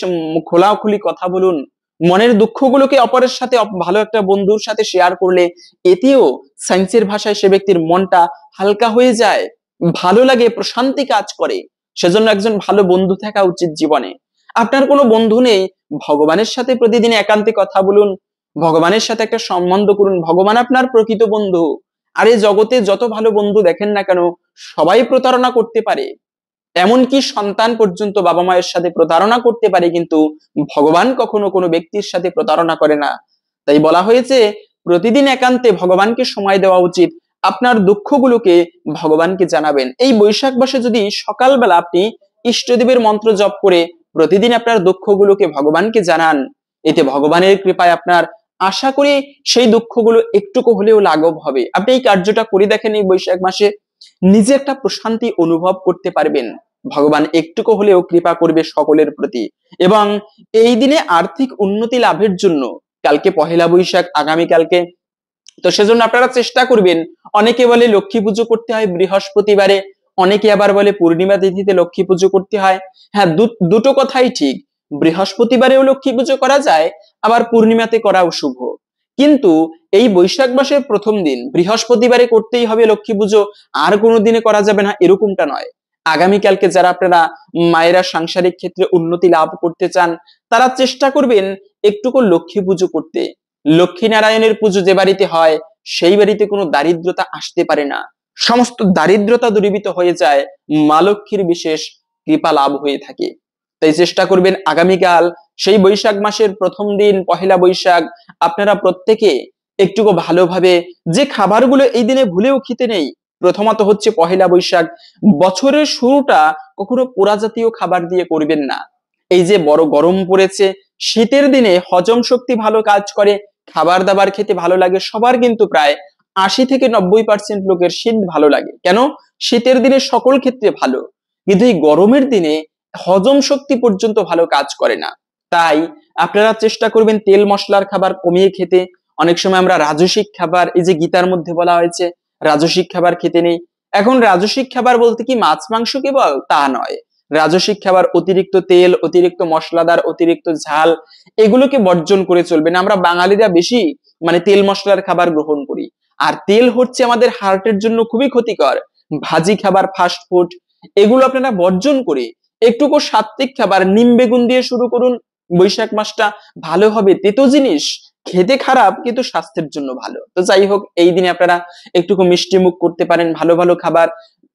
খোলাখুলি কথা বলুন। মনের দুঃখগুলোকে অপরের সাথে, ভালো একটা বন্ধুর সাথে শেয়ার করলে এতেও সায়েন্সের ভাষায় সে ব্যক্তির মনটা হালকা হয়ে যায়, ভালো লাগে, প্রশান্তি কাজ করে। সেজন্য একজন ভালো বন্ধু থাকা উচিত জীবনে। আপনার কোনো বন্ধু নেই, ভগবানের সাথে প্রতিদিন একান্তে কথা বলুন, ভগবানের সাথে একটা সম্বন্ধ করুন, ভগবান আপনার প্রকৃত বন্ধু। আর এই জগতে যত ভালো বন্ধু দেখেন না কেন, সবাই প্রতারণা করতে পারে, এমনকি সন্তান পর্যন্ত বাবা মায়ের সাথে প্রতারণা করতে পারে, কিন্তু ভগবান কখনো কোনো ব্যক্তির সাথে প্রতারণা করে না। তাই বলা হয়েছে প্রতিদিন একান্তে ভগবানকে সময় দেওয়া উচিত, আপনার দুঃখগুলোকে ভগবানকে জানাবেন। এই বৈশাখ মাসে যদি সকালবেলা আপনি ইষ্টদেবের মন্ত্র জপ করে প্রতিদিন আপনার দুঃখগুলোকে ভগবানকে জানান, এতে ভগবানের কৃপায় আপনার আশা করি সেই দুঃখগুলো একটুকু হলেও লাঘব হবে। আপনি এই কার্যটা করে দেখেন, এই বৈশাখ মাসে নিজে একটা প্রশান্তি অনুভব করতে পারবেন, ভগবান একটুকু হলেও কৃপা করবে সকলের প্রতি। এবং এই দিনে আর্থিক উন্নতি লাভের জন্য, কালকে পহেলা বৈশাখ, আগামীকালকে, তো সেজন্য আপনারা চেষ্টা করবেন। অনেকে বলে লক্ষ্মী পুজো করতে হয় বৃহস্পতিবারে, অনেকে আবার বলে পূর্ণিমা তিথিতে লক্ষ্মী পুজো করতে হয়। হ্যাঁ, দুটো কথাই ঠিক, বৃহস্পতিবারেও লক্ষ্মী পুজো করা যায়, আবার পূর্ণিমাতে করাও শুভ। কিন্তু এই বৈশাখ মাসের প্রথম দিন বৃহস্পতিবারে করতেই হবে লক্ষ্মী পুজো, আর কোনো দিনে করা যাবে না, এরকমটা নয়। আগামীকালকে যারা আপনারা মায়েরা সাংসারিক ক্ষেত্রে উন্নতি লাভ করতে চান, তারা চেষ্টা করবেন একটুকু লক্ষ্মী পুজো করতে। লক্ষ্মী নারায়ণের পুজো যে বাড়িতে হয়, সেই বাড়িতে কোনো দারিদ্রতা আসতে পারে না, সমস্ত দারিদ্রতা দূরীভূত হয়ে যায়, মা লক্ষ্মীর বিশেষ কৃপা লাভ হয়ে থাকে। তাই চেষ্টা করবেন আগামীকাল সেই বৈশাখ মাসের প্রথম দিন পহেলা বৈশাখ, আপনারা প্রত্যেকে একটুকু ভালোভাবে যে খাবারগুলো এই দিনে ভুলেও খেতে নেই। প্রথমত হচ্ছে পহেলা বৈশাখ, বছরের শুরুটা কখনো পোড়া জাতীয় খাবার দিয়ে করবেন না। এই যে বড় গরম পড়েছে, শীতের দিনে হজম শক্তি ভালো কাজ করে, খাবার দাবার খেতে ভালো লাগে সবার, কিন্তু প্রায় 80 থেকে 90% লোকের শীত ভালো লাগে। কেন? শীতের দিনে সকল ক্ষেত্রে ভালো, কিন্তু এই গরমের দিনে হজম শক্তি পর্যন্ত ভালো কাজ করে না। তাই আপনারা চেষ্টা করবেন তেল মশলার খাবার কমিয়ে খেতে। অনেক সময় আমরা রাজসিক খাবার, এই যে গীতার মধ্যে বলা হয়েছে রাজসিক খাবার খেতে নেই, এখন রাজসিক খাবার বলতে কি মাছ মাংস কেবল তা নয়, রাজসিক খাবার অতিরিক্ত তেল, অতিরিক্ত মশলাদার, অতিরিক্ত ঝাল, এগুলোকে বর্জন করে চলবে না। আমরা বাঙালিরা বেশি তেল মশলার খাবার গ্রহণ করি, আর তেল হচ্ছে আমাদের হার্টের জন্য খুবই ক্ষতিকর। ভাজি খাবার, ফাস্ট ফুড, এগুলো আপনারা বর্জন করে একটুকু সাত্বিক খাবার, নিম বেগুন দিয়ে শুরু করুন। বৈশাখ মাসটা ভালো হবে, তেতো জিনিস খেতে খারাপ কিন্তু স্বাস্থ্যের জন্য ভালো। তো যাই হোক, এই দিনে আপনারা একটুকু মিষ্টি মুখ করতে পারেন, ভালো ভালো খাবার,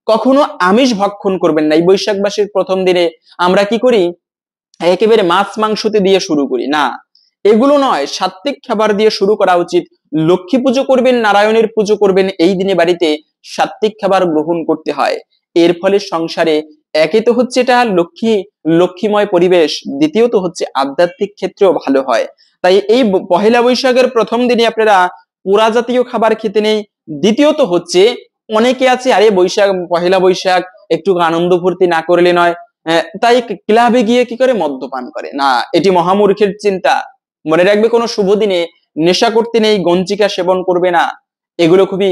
কখনো আমিষ ভক্ষণ করবেন না। এই বৈশাখ মাসের প্রথম দিনে আমরা কি করি, একেবারে মাছ মাংসতে দিয়ে শুরু করি না, এগুলো নয়, সাত্বিক খাবার দিয়ে শুরু করা উচিত। লক্ষ্মী পুজো করবেন, নারায়ণের পুজো করবেন, এই দিনে বাড়িতে সাত্বিক খাবার গ্রহণ করতে হয়। এর ফলে সংসারে একে তো হচ্ছে এটা লক্ষ্মীময় পরিবেশ, দ্বিতীয়ত হচ্ছে আধ্যাত্মিক ক্ষেত্রেও ভালো হয়। তাই এই পহেলা বৈশাখের প্রথম দিনে আপনারা পোড়া জাতীয় খাবার খেতে নেই। দ্বিতীয়ত হচ্ছে অনেকে আছে, আরে বৈশাখ, পহেলা বৈশাখ একটু আনন্দ ফুর্তি না করলে নয়, তাই ক্লাবে গিয়ে কি করে মদ্যপান করে, না, এটি মহামূর্খের চিন্তা। মনে রাখবে, কোনো শুভ দিনে নেশা করতে নেই, গঞ্জিকা সেবন করবে না, এগুলো খুবই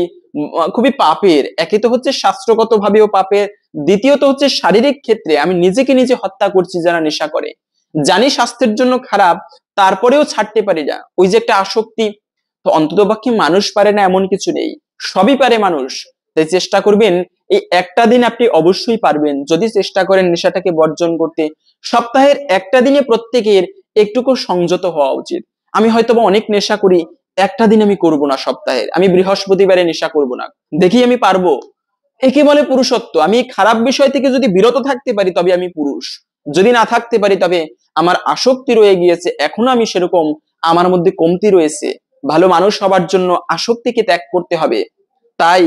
খুবই পাপের। একে তো হচ্ছে শাস্ত্রগত ভাবেও পাপের, দ্বিতীয়ত হচ্ছে শারীরিক ক্ষেত্রে আমি নিজেকে নিজে হত্যা করছি যারা নেশা করে, জানি স্বাস্থ্যের জন্য খারাপ, তারপরেও ছাড়তে পারি না, ওই যে একটা আসক্তি। তো অন্ততপক্ষে মানুষ পারে না এমন কিছু নেই, সবই পারে মানুষ। তাই চেষ্টা করবেন এই একটা দিন আপনি অবশ্যই পারবেন যদি চেষ্টা করেন নেশাটাকে বর্জন করতে। সপ্তাহের একটা দিনে প্রত্যেকের একটুকু সংযত হওয়া উচিত। আমি হয়তোবা অনেক নেশা করি, একটা দিন আমি করব না সপ্তাহের, আমি বৃহস্পতিবারে নেশা করব না, দেখি আমি পারবো। একে বলে পুরুষত্ব। আমি খারাপ বিষয় থেকে যদি বিরত থাকতে পারি তবে আমি পুরুষ, যদি না থাকতে পারি তবে আমার আসক্তি রয়ে গিয়েছে, এখনো আমি সেরকম, আমার মধ্যে কমতি রয়েছে। ভালো মানুষ হবার জন্য আসক্তিকে ত্যাগ করতে হবে। তাই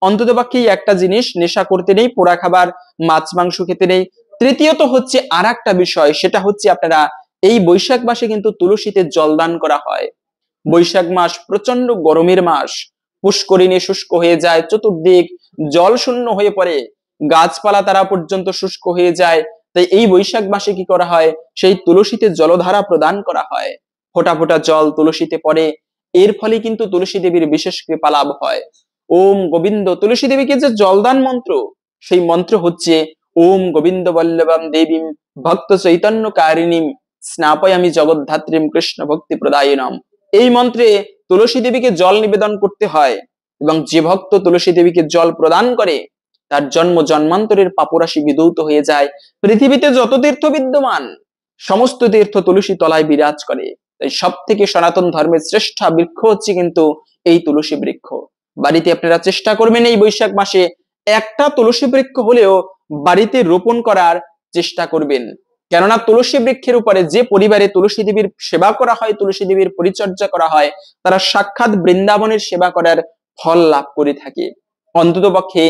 অন্ততপক্ষে একটা জিনিস, নেশা করতে নেই, পোড়া খাবার, মাছ মাংস খেতে নেই। তৃতীয়ত হচ্ছে আর একটা বিষয়, সেটা হচ্ছে আপনারা এই বৈশাখ মাসে কিন্তু তুলসীতে জলদান করা হয়। বৈশাখ মাস প্রচন্ড গরমের মাস, পুষ্করিণী শুষ্ক হয়ে যায়, চতুর্দিক জল শূন্য হয়ে পড়ে, গাছপালা তারা পর্যন্ত শুষ্ক হয়ে যায়, তাই এই বৈশাখ মাসে কি করা হয়, সেই তুলসীতে জলধারা প্রদান করা হয়, ফোঁটা ফোঁটা জল তুলসীতে পড়ে। এর ফলে কিন্তু তুলসী দেবীর বিশেষ কৃপা লাভ হয়। ওম গোবিন্দ, তুলসী দেবীকে যে জলদান মন্ত্র, সেই মন্ত্র হচ্ছে ওম গোবিন্দ বল্লভম দেবীম ভক্ত চৈতন্য কারিণীম স্নাপয়ামি জগদ্ধাত্রীম কৃষ্ণ ভক্তি প্রদায়িনম। এই মন্ত্রে তুলসী দেবীকে জল নিবেদন করতে হয়, এবং যে ভক্ত তুলসী দেবীকে জল প্রদান করে তার জন্ম জন্মান্তরের পাপরাশি বিধৌত হয়ে যায়। পৃথিবীতে যত তীর্থ বিদ্যমান সমস্ত তীর্থ তুলসী তলায় বিরাজ করে। তাই সব থেকে সনাতন ধর্মের শ্রেষ্ঠ বৃক্ষ হচ্ছে কিন্তু এই তুলসী বৃক্ষ। বাড়িতে আপনারা চেষ্টা করবেন এই বৈশাখ মাসে একটা তুলসী বৃক্ষ হলেও বাড়িতে রোপণ করার চেষ্টা করবেন। কেননা তুলসী বৃক্ষের উপরে যে পরিবারে তুলসী দেবীর সেবা করা হয়, তুলসী দেবীর পরিচর্যা করা হয়, তারা সাক্ষাৎ বৃন্দাবনের সেবা করার ফল লাভ করে থাকে। অন্তত পক্ষে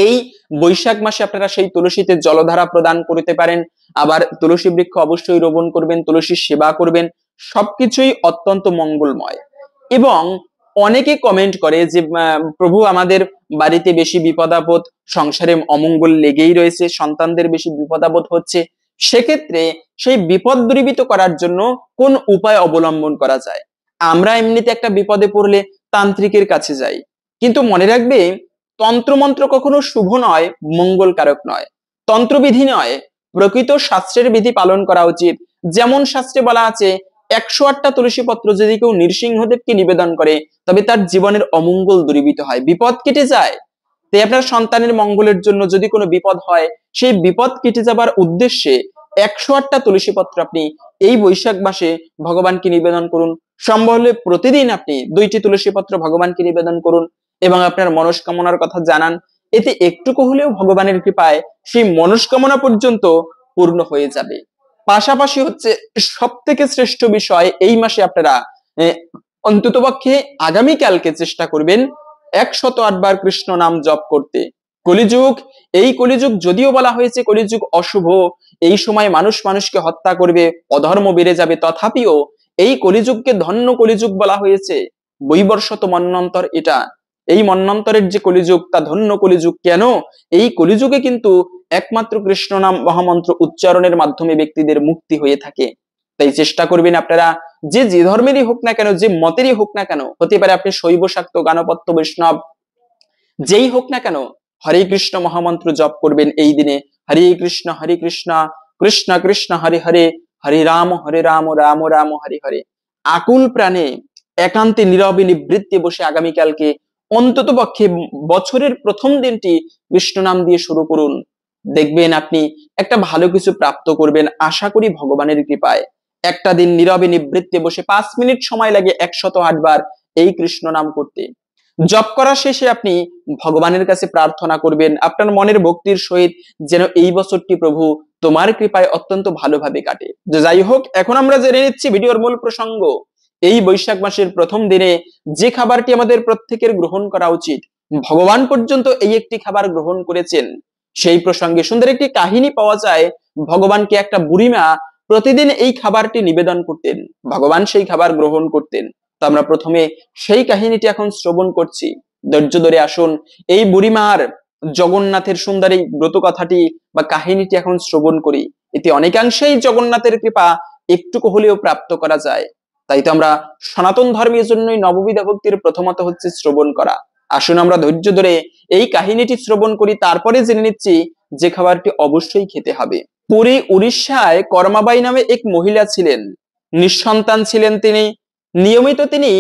এই বৈশাখ মাসে আপনারা সেই তুলসীতে জলধারা প্রদান করতে পারেন। আবার তুলসী বৃক্ষ অবশ্যই রোপণ করবেন, তুলসীর সেবা করবেন, সবকিছুই অত্যন্ত মঙ্গলময়। এবং অনেকে কমেন্ট করে যে প্রভু আমাদের বাড়িতে বেশি বিপদ আপদ, সংসারে অমঙ্গল লেগেই রয়েছে, সন্তানদের বেশি বিপদ আপদ হচ্ছে, সেক্ষেত্রে সেই বিপদ দূরীভূত করার জন্য কোন উপায় অবলম্বন করা যায়। আমরা এমনিতে একটা বিপদে পড়লে তান্ত্রিকের কাছে যাই, কিন্তু মনে রাখবে তন্ত্রমন্ত্র কখনো শুভ নয়, মঙ্গলকারক নয়, তন্ত্রবিধি নয়, প্রকৃত শাস্ত্রের বিধি পালন করা উচিত। যেমন শাস্ত্রে বলা আছে 108টা তুলসী পত্র যদি কেউ নৃসিংহদেবকে নিবেদন করে তবে তার জীবনের অমঙ্গল দূরীভূত হয়, বিপদ কেটে যায়। তাই আপনার সন্তানের মঙ্গলের জন্য যদি কোনো বিপদ হয়, সেই বিপদ কেটে যাবার উদ্দেশ্যে 108টা তুলসী পত্র আপনি এই বৈশাখ মাসে ভগবানকে নিবেদন করুন। সম্ভব হলে প্রতিদিন আপনি 2টি তুলসী পত্র ভগবানকে নিবেদন করুন এবং আপনার মনস্কামনার কথা জানান। এতে একটুকু হলেও ভগবানের কৃপায় সেই মনস্কামনা পর্যন্ত পূর্ণ হয়ে যাবে। পাশাপাশি হচ্ছে সব থেকে শ্রেষ্ঠ বিষয়, এই মাসে আপনারা অন্ততপক্ষে আগামীকালকে চেষ্টা করবেন 108 বার কৃষ্ণ নাম জপ করতে। কলিযুগ, এই কলিযুগ যদিও বলা হয়েছে কলিযুগ অশুভ, এই সময় মানুষ মানুষকে হত্যা করবে, অধর্ম বেড়ে যাবে, তথাপিও এই কলিযুগকে ধন্য কলিযুগ বলা হয়েছে। বৈবর্ষত মন্বন্তর এটা, এই মন্বন্তরের যে কলিযুগ তা ধন্য কলিযুগ। কেন? এই কলিযুগে কিন্তু একমাত্র কৃষ্ণ নাম মহামন্ত্র উচ্চারণের মাধ্যমে ব্যক্তিদের মুক্তি হয়ে থাকে। তাই চেষ্টা করবেন আপনারা যে যে ধর্মেরই হোক না কেন, যে মতেরই হোক না কেন, হতে পারে আপনি শৈব, শাক্ত, গাণপত্য, বৈষ্ণব, যেই হোক না কেন, হরে কৃষ্ণ মহামন্ত্র জপ করবেন এই দিনে। হরে কৃষ্ণ কৃষ্ণ কৃষ্ণ হরে হরে, হরে রাম রাম রাম হরে হরে। আকুল প্রাণে একান্তে নীরবে নিবৃত্তে বসে আগামীকালকে অন্তত পক্ষে বছরের প্রথম দিনটি কৃষ্ণ নাম দিয়ে শুরু করুন। দেখবেন আপনি একটা ভালো কিছু প্রাপ্ত করবেন, আশা করি ভগবানের কৃপায়। একটা দিন নীরবে নিবৃত্তে বসে 5 মিনিট সময় লাগে 108 বার এই কৃষ্ণ নাম করতে। জপ করা শেষে আপনি ভগবানের কাছে প্রার্থনা করবেন আপনার মনের ভক্তির সহিত, যেন এই বছরটি প্রভু তোমার কৃপায় অত্যন্ত ভালোভাবে কাটে। যাই হোক, এখন আমরা জেনে নিচ্ছি ভিডিওর মূল প্রসঙ্গ। এই বৈশাখ মাসের প্রথম দিনে যে খাবারটি আমাদের প্রত্যেকের গ্রহণ করা উচিত, ভগবান পর্যন্ত এই একটি খাবার গ্রহণ করেছেন, সেই প্রসঙ্গে সুন্দর একটি কাহিনী পাওয়া যায়। ভগবানকে একটা বুড়িমা প্রতিদিন এই খাবারটি নিবেদন করতেন, ভগবান সেই খাবার গ্রহণ করতেন। তো আমরা প্রথমে সেই কাহিনীটি এখন শ্রবণ করছি, ধৈর্য ধরে আসুন। এই বুড়িমার জগন্নাথের সুন্দর এই ব্রত কথাটি বা কাহিনীটি এখন শ্রবণ করি, এতে অনেকাংশেই জগন্নাথের কৃপা একটুকু হলেও প্রাপ্ত করা যায়। তাই তো আমরা সনাতন ধর্মের জন্যই নববিধা ভক্তির প্রথমত হচ্ছে শ্রবণ করা। আসুন আমরা ধৈর্য ধরে এই কাহিনীটি শ্রবণ করি, তারপরে জেনে নিচ্ছি যে খাবারটি অবশ্যই খেতে হবে। পুরী উড়িষ্যায় কর্মাবাই নামে এক মহিলা ছিলেন, নিঃসন্তান ছিলেন তিনি। নিয়মিত তিনি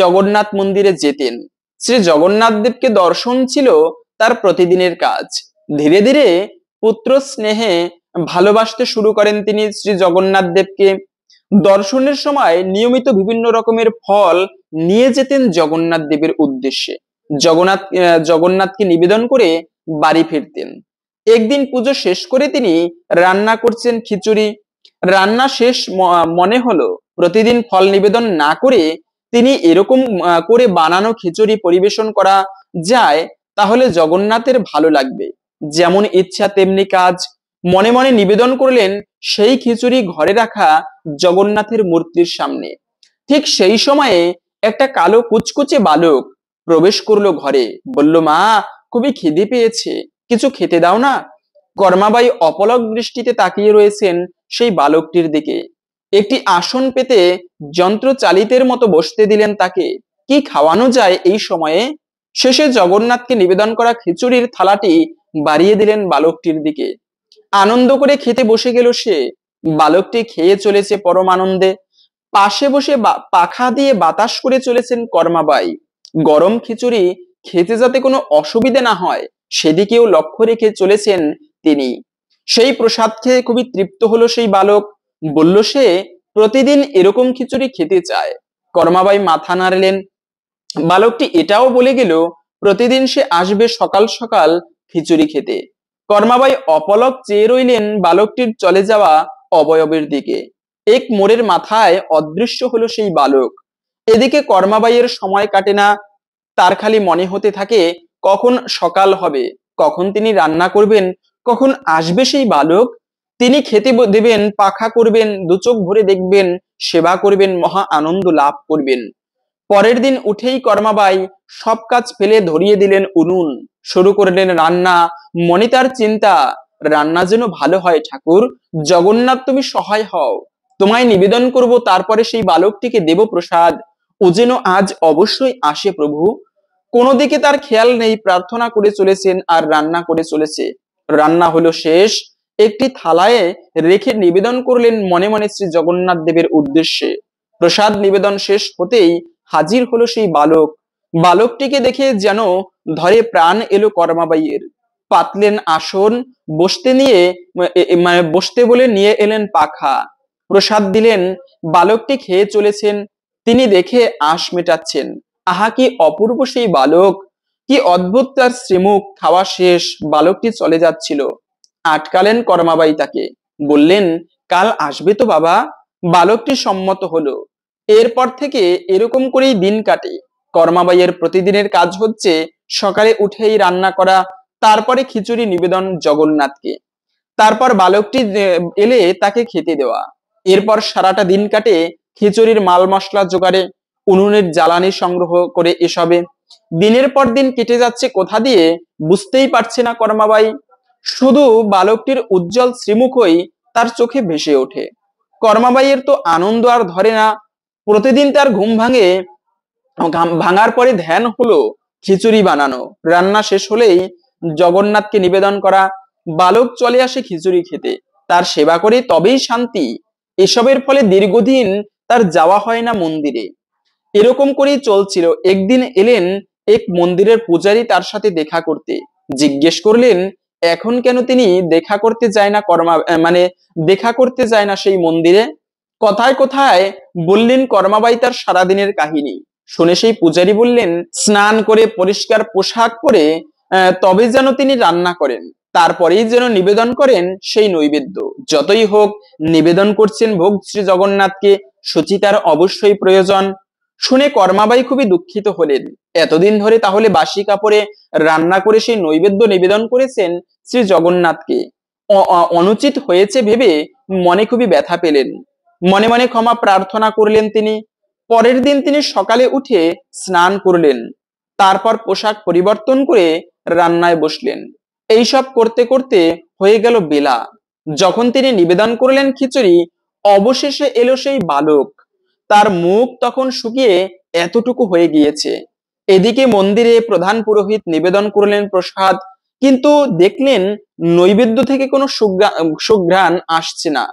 জগন্নাথ মন্দিরে যেতেন, শ্রী জগন্নাথ দেবকে দর্শন ছিল তার প্রতিদিনের কাজ। ধীরে ধীরে পুত্র স্নেহে ভালোবাসতে শুরু করেন তিনি শ্রী জগন্নাথ দেবকে। দর্শনের সময় নিয়মিত বিভিন্ন রকমের ফল নিয়ে যেতেন জগন্নাথ দেবের উদ্দেশ্যে। জগন্নাথকে নিবেদন করে বাড়ি ফিরতেন। একদিন পুজো শেষ করে তিনি রান্না করছেন খিচুড়ি। রান্না শেষ মনে হলো প্রতিদিন ফল নিবেদন না করে তিনি এরকম করে বানানো খিচুড়ি পরিবেশন করা যায়, তাহলে জগন্নাথের ভালো লাগবে। যেমন ইচ্ছা তেমনি কাজ, মনে মনে নিবেদন করলেন সেই খিচুড়ি ঘরে রাখা জগন্নাথের মূর্তির সামনে। ঠিক সেই সময়ে একটা কালো কুচকুচে বালক প্রবেশ করলো ঘরে, বলল, মা খুবই খিদে পেয়েছে, কিছু খেতে দাও না। কর্মাবাই অপলক দৃষ্টিতে তাকিয়ে রয়েছেন সেই বালকটির দিকে। একটি আসন পেতে যন্ত্র চালিতের মতো বসতে দিলেন তাকে। কি খাওয়ানো যায় এই সময়ে? শেষে জগন্নাথকে নিবেদন করা খিচুড়ির থালাটি বাড়িয়ে দিলেন বালকটির দিকে। আনন্দ করে খেতে বসে গেল সে। বালকটি খেয়ে চলেছে পরম আনন্দে। পাশে বসে পাখা দিয়ে বাতাস করে চলেছেন কর্মাবাই। গরম খিচুড়ি খেতে যাতে কোনো অসুবিধা না হয় সেদিকেও লক্ষ্য রেখে চলেছেন তিনি। সেই প্রসাদ খেয়ে খুবই তৃপ্ত হলো সেই বালক। বলল সে প্রতিদিন এরকম খিচুড়ি খেতে চায়। কর্মাবাই মাথা নাড়লেন। বালকটি এটাও বলে গেল প্রতিদিন সে আসবে সকাল সকাল খিচুড়ি খেতে। কর্মাবাই অপলক চেয়ে রইলেন বালকটির চলে যাওয়া অবয়বের দিকে। এক মোড়ের মাথায় অদৃশ্য হলো সেই বালক। এদিকে কর্মাবাইয়ের সময় কাটে না। তার খালি মনে হতে থাকে কখন সকাল হবে, কখন তিনি রান্না করবেন, কখন আসবে সেই বালক। তিনি খেতে দেবেন, পাখা করবেন, দুচোখ ভরে দেখবেন, সেবা করবেন, মহা আনন্দ লাভ করবেন। পরের দিন উঠেই কর্মাবাই সব কাজ ফেলে ধরিয়ে দিলেন উনুন। শুরু করলেন রান্না। মনে তার চিন্তা, রান্না যেন ভালো হয় ঠাকুর, জগন্নাথ তুমি সহায় হও। তোমায় নিবেদন করব, তারপরে সেই বালকটিকে দেব প্রসাদ। ও যেন আজ অবশ্যই আসে প্রভু। কোনো দিকে তার খেয়াল নেই, প্রার্থনা করে চলেছেন আর রান্না করে চলেছে। রান্না হলো শেষ। একটি থালায় রেখে নিবেদন করলেন মনে মনে শ্রী জগন্নাথ দেবের উদ্দেশ্যে। প্রসাদ নিবেদন শেষ হতেই হাজির হলো সেই বালক। বালকটিকে দেখে যেন ধরে প্রাণ এলো কর্মাবাইয়ের। পাতলেন আসন, বসতে বলে নিয়ে এলেন পাখা। প্রসাদ দিলেন। বালকটি খেয়ে চলেছেন। তিনি দেখে আশ মেটাচ্ছেন। আহা কি অপূর্ব সেই বালক, কি অদ্ভুত তার শ্রীমুখ। খাওয়া শেষ, বালকটি চলে যাচ্ছিল। আটকালেন কর্মাবাই তাকে। বললেন কাল আসবে তো বাবা? বালকটি সম্মত হলো। এরপর থেকে এরকম করেই দিন কাটে। কর্মাবাইয়ের প্রতিদিনের কাজ হচ্ছে সকালে উঠেই রান্না করা, তারপরে খিচুড়ি নিবেদন জগন্নাথকে, তারপর বালকটি এলে তাকে খেতে দেওয়া। এরপর সারাটা দিন কাটে খিচুড়ির মাল মশলা জোগাড়ে, উনুনের জ্বালানি সংগ্রহ করে এসবে। দিনের পর দিন কেটে যাচ্ছে কোথা দিয়ে বুঝতেই পারছে না কর্মাবাই। শুধু বালকটির উজ্জ্বল শ্রীমুখই তার চোখে ভেসে ওঠে। কর্মাবাইয়ের তো আনন্দ আর ধরে না। প্রতিদিন তার ঘুম ভাঙার পরে ধ্যান হলো খিচুড়ি বানানো। রান্না শেষ হলেই জগন্নাথকে নিবেদন করা। বালক চলে আসে খিচুড়ি খেতে, তার সেবা করে তবেই শান্তি। এসবের ফলে দীর্ঘদিন তার যাওয়া হয় না মন্দিরে। এরকম করেই চলছিল। একদিন এলেন এক মন্দিরের পূজারী তার সাথে দেখা করতে। জিজ্ঞেস করলেন এখন কেন তিনি দেখা করতে যায় না দেখা করতে যায় না সেই মন্দিরে। কথায় কথায় বললেন কর্মাবাই তার সারাদিনের কাহিনী। শুনে সেই পূজারী বললেন স্নান করে পরিষ্কার পোশাক পরে তবে যেন তিনি রান্না করেন, তারপরেই যেন নিবেদন করেন সেই নৈবেদ্য। যতই হোক নিবেদন করছেন ভোগ শ্রী জগন্নাথকে, শুচি তার অবশ্যই প্রয়োজন। শুনে কর্মাবাই খুবই দুঃখিত হলেন। এতদিন ধরে তাহলে বাসি কাপড়ে রান্না করে সেই নৈবেদ্য নিবেদন করেছেন শ্রী জগন্নাথকে, অনুচিত হয়েছে ভেবে মনে খুবই ব্যথা পেলেন। মনে মনে ক্ষমা প্রার্থনা করলেন তিনি। পরের দিন তিনি সকালে উঠে স্নান করলেন, তারপর পোশাক পরিবর্তন করে রান্নায় বসলেন। এইসব করতে করতে হয়ে গেল বেলা। যখন তিনি নিবেদন করলেন খিচুড়ি, অবশেষে এলো সেই বালক। তার মুখ তখন শুকিয়ে এতটুকু হয়ে গিয়েছে। এদিকে মন্দিরে প্রধান পুরোহিত নিবেদন করলেন প্রসাদ, কিন্তু দেখলেন নৈবেদ্য থেকে কোনো সুঘ্রাণ আসছে না।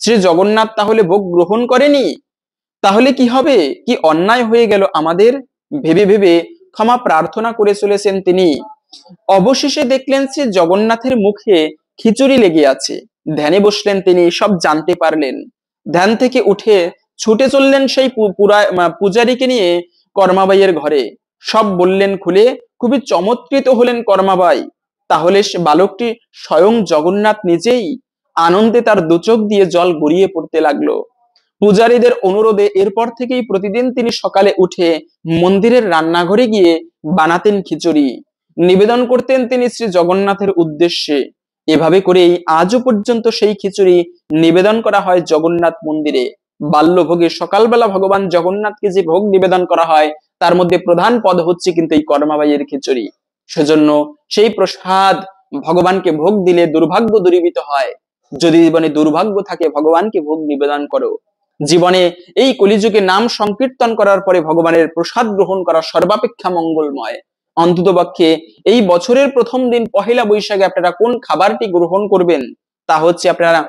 শ্রী জগন্নাথ তাহলে ভোগ গ্রহণ করেনি? তাহলে কি হবে? কি অন্যায় হয়ে গেল আমাদের? ভেবে ভেবে ক্ষমা প্রার্থনা করে চলেছেন তিনি। অবশেষে দেখলেন শ্রী জগন্নাথের মুখে খিচুড়ি লেগে আছে। ধ্যানে বসলেন তিনি, সব জানতে পারলেন। ধ্যান থেকে উঠে ছুটে চললেন সেই পূজারীকে নিয়ে কর্মাবাইয়ের ঘরে। সব বললেন খুলে। খুবই চমৎকৃত হলেন কর্মাবাই। তাহলে সে বালকটি স্বয়ং জগন্নাথ নিজেই। আনন্দে তার দুচোখ দিয়ে জল গড়িয়ে পড়তে লাগলো। পূজারীদের অনুরোধে এরপর থেকেই প্রতিদিন তিনি সকালে উঠে মন্দিরের রান্নাঘরে গিয়ে বানাতেন খিচুড়ি, নিবেদন করতেন তিনি শ্রী জগন্নাথের উদ্দেশ্যে। এভাবে করেই আজও পর্যন্ত সেই খিচুড়ি নিবেদন করা হয় জগন্নাথ মন্দিরে। বাল্যভোগে সকালবেলা ভগবান জগন্নাথকে যে ভোগ নিবেদন করা হয় তার মধ্যে প্রধান পদ হচ্ছে কিন্তু এই কর্মাবাইয়ের খিচুড়ি। সেজন্য সেই প্রসাদ ভগবানকে ভোগ দিলে দুর্ভাগ্য দূরীভূত হয়। যদি জীবনে দুর্ভাগ্য থাকে ভগবানকে ভোগ নিবেদন করো। জীবনে এই কলিযুগে নাম সংকীর্তন করার পরে ভগবানের প্রসাদ গ্রহণ করা সর্বাপেক্ষা মঙ্গলময়। অন্ততপক্ষে এই বছরের প্রথম দিন পহেলা বৈশাখে আপনারা কোন খাবারটি গ্রহণ করবেন, তা হচ্ছে আপনারা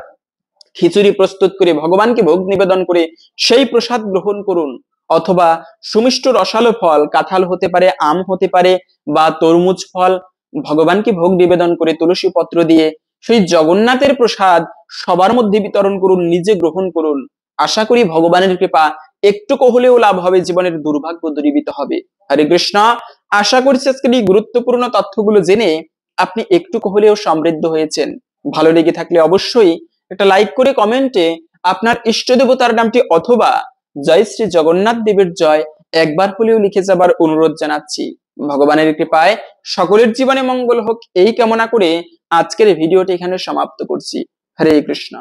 খিচুড়ি প্রস্তুত করে ভগবানকে ভোগ নিবেদন করে সেই প্রসাদ গ্রহণ করুন, অথবা সুমিষ্ট রসালো ফল, কাঁঠাল হতে পারে, আম হতে পারে বা তরমুজ ফল, ভগবানকে ভোগ নিবেদন করে তুলসী পত্র দিয়ে সেই জগন্নাথের প্রসাদ সবার মধ্যে বিতরণ করুন, নিজে গ্রহণ করুন। আশা করি ভগবানের কৃপা একটুকু হলেও লাভ হবে, জীবনের দুর্ভাগ্য দূরীভূত হবে। হরে কৃষ্ণ। আশা করছি আজকের এই গুরুত্বপূর্ণ তথ্যগুলো জেনে আপনি একটুকু হলেও সমৃদ্ধ হয়েছেন। ভালো লেগে থাকলে অবশ্যই একটা লাইক করে কমেন্টে আপনার ইষ্ট দেবতার নামটি অথবা জয় শ্রী জগন্নাথ দেবের জয় একবার হলেও লিখে যাবার অনুরোধ জানাচ্ছি। ভগবানের কৃপায় সকলের জীবনে মঙ্গল হোক এই কামনা করে আজকের ভিডিওটি এখানে সমাপ্ত করছি। হরে কৃষ্ণ।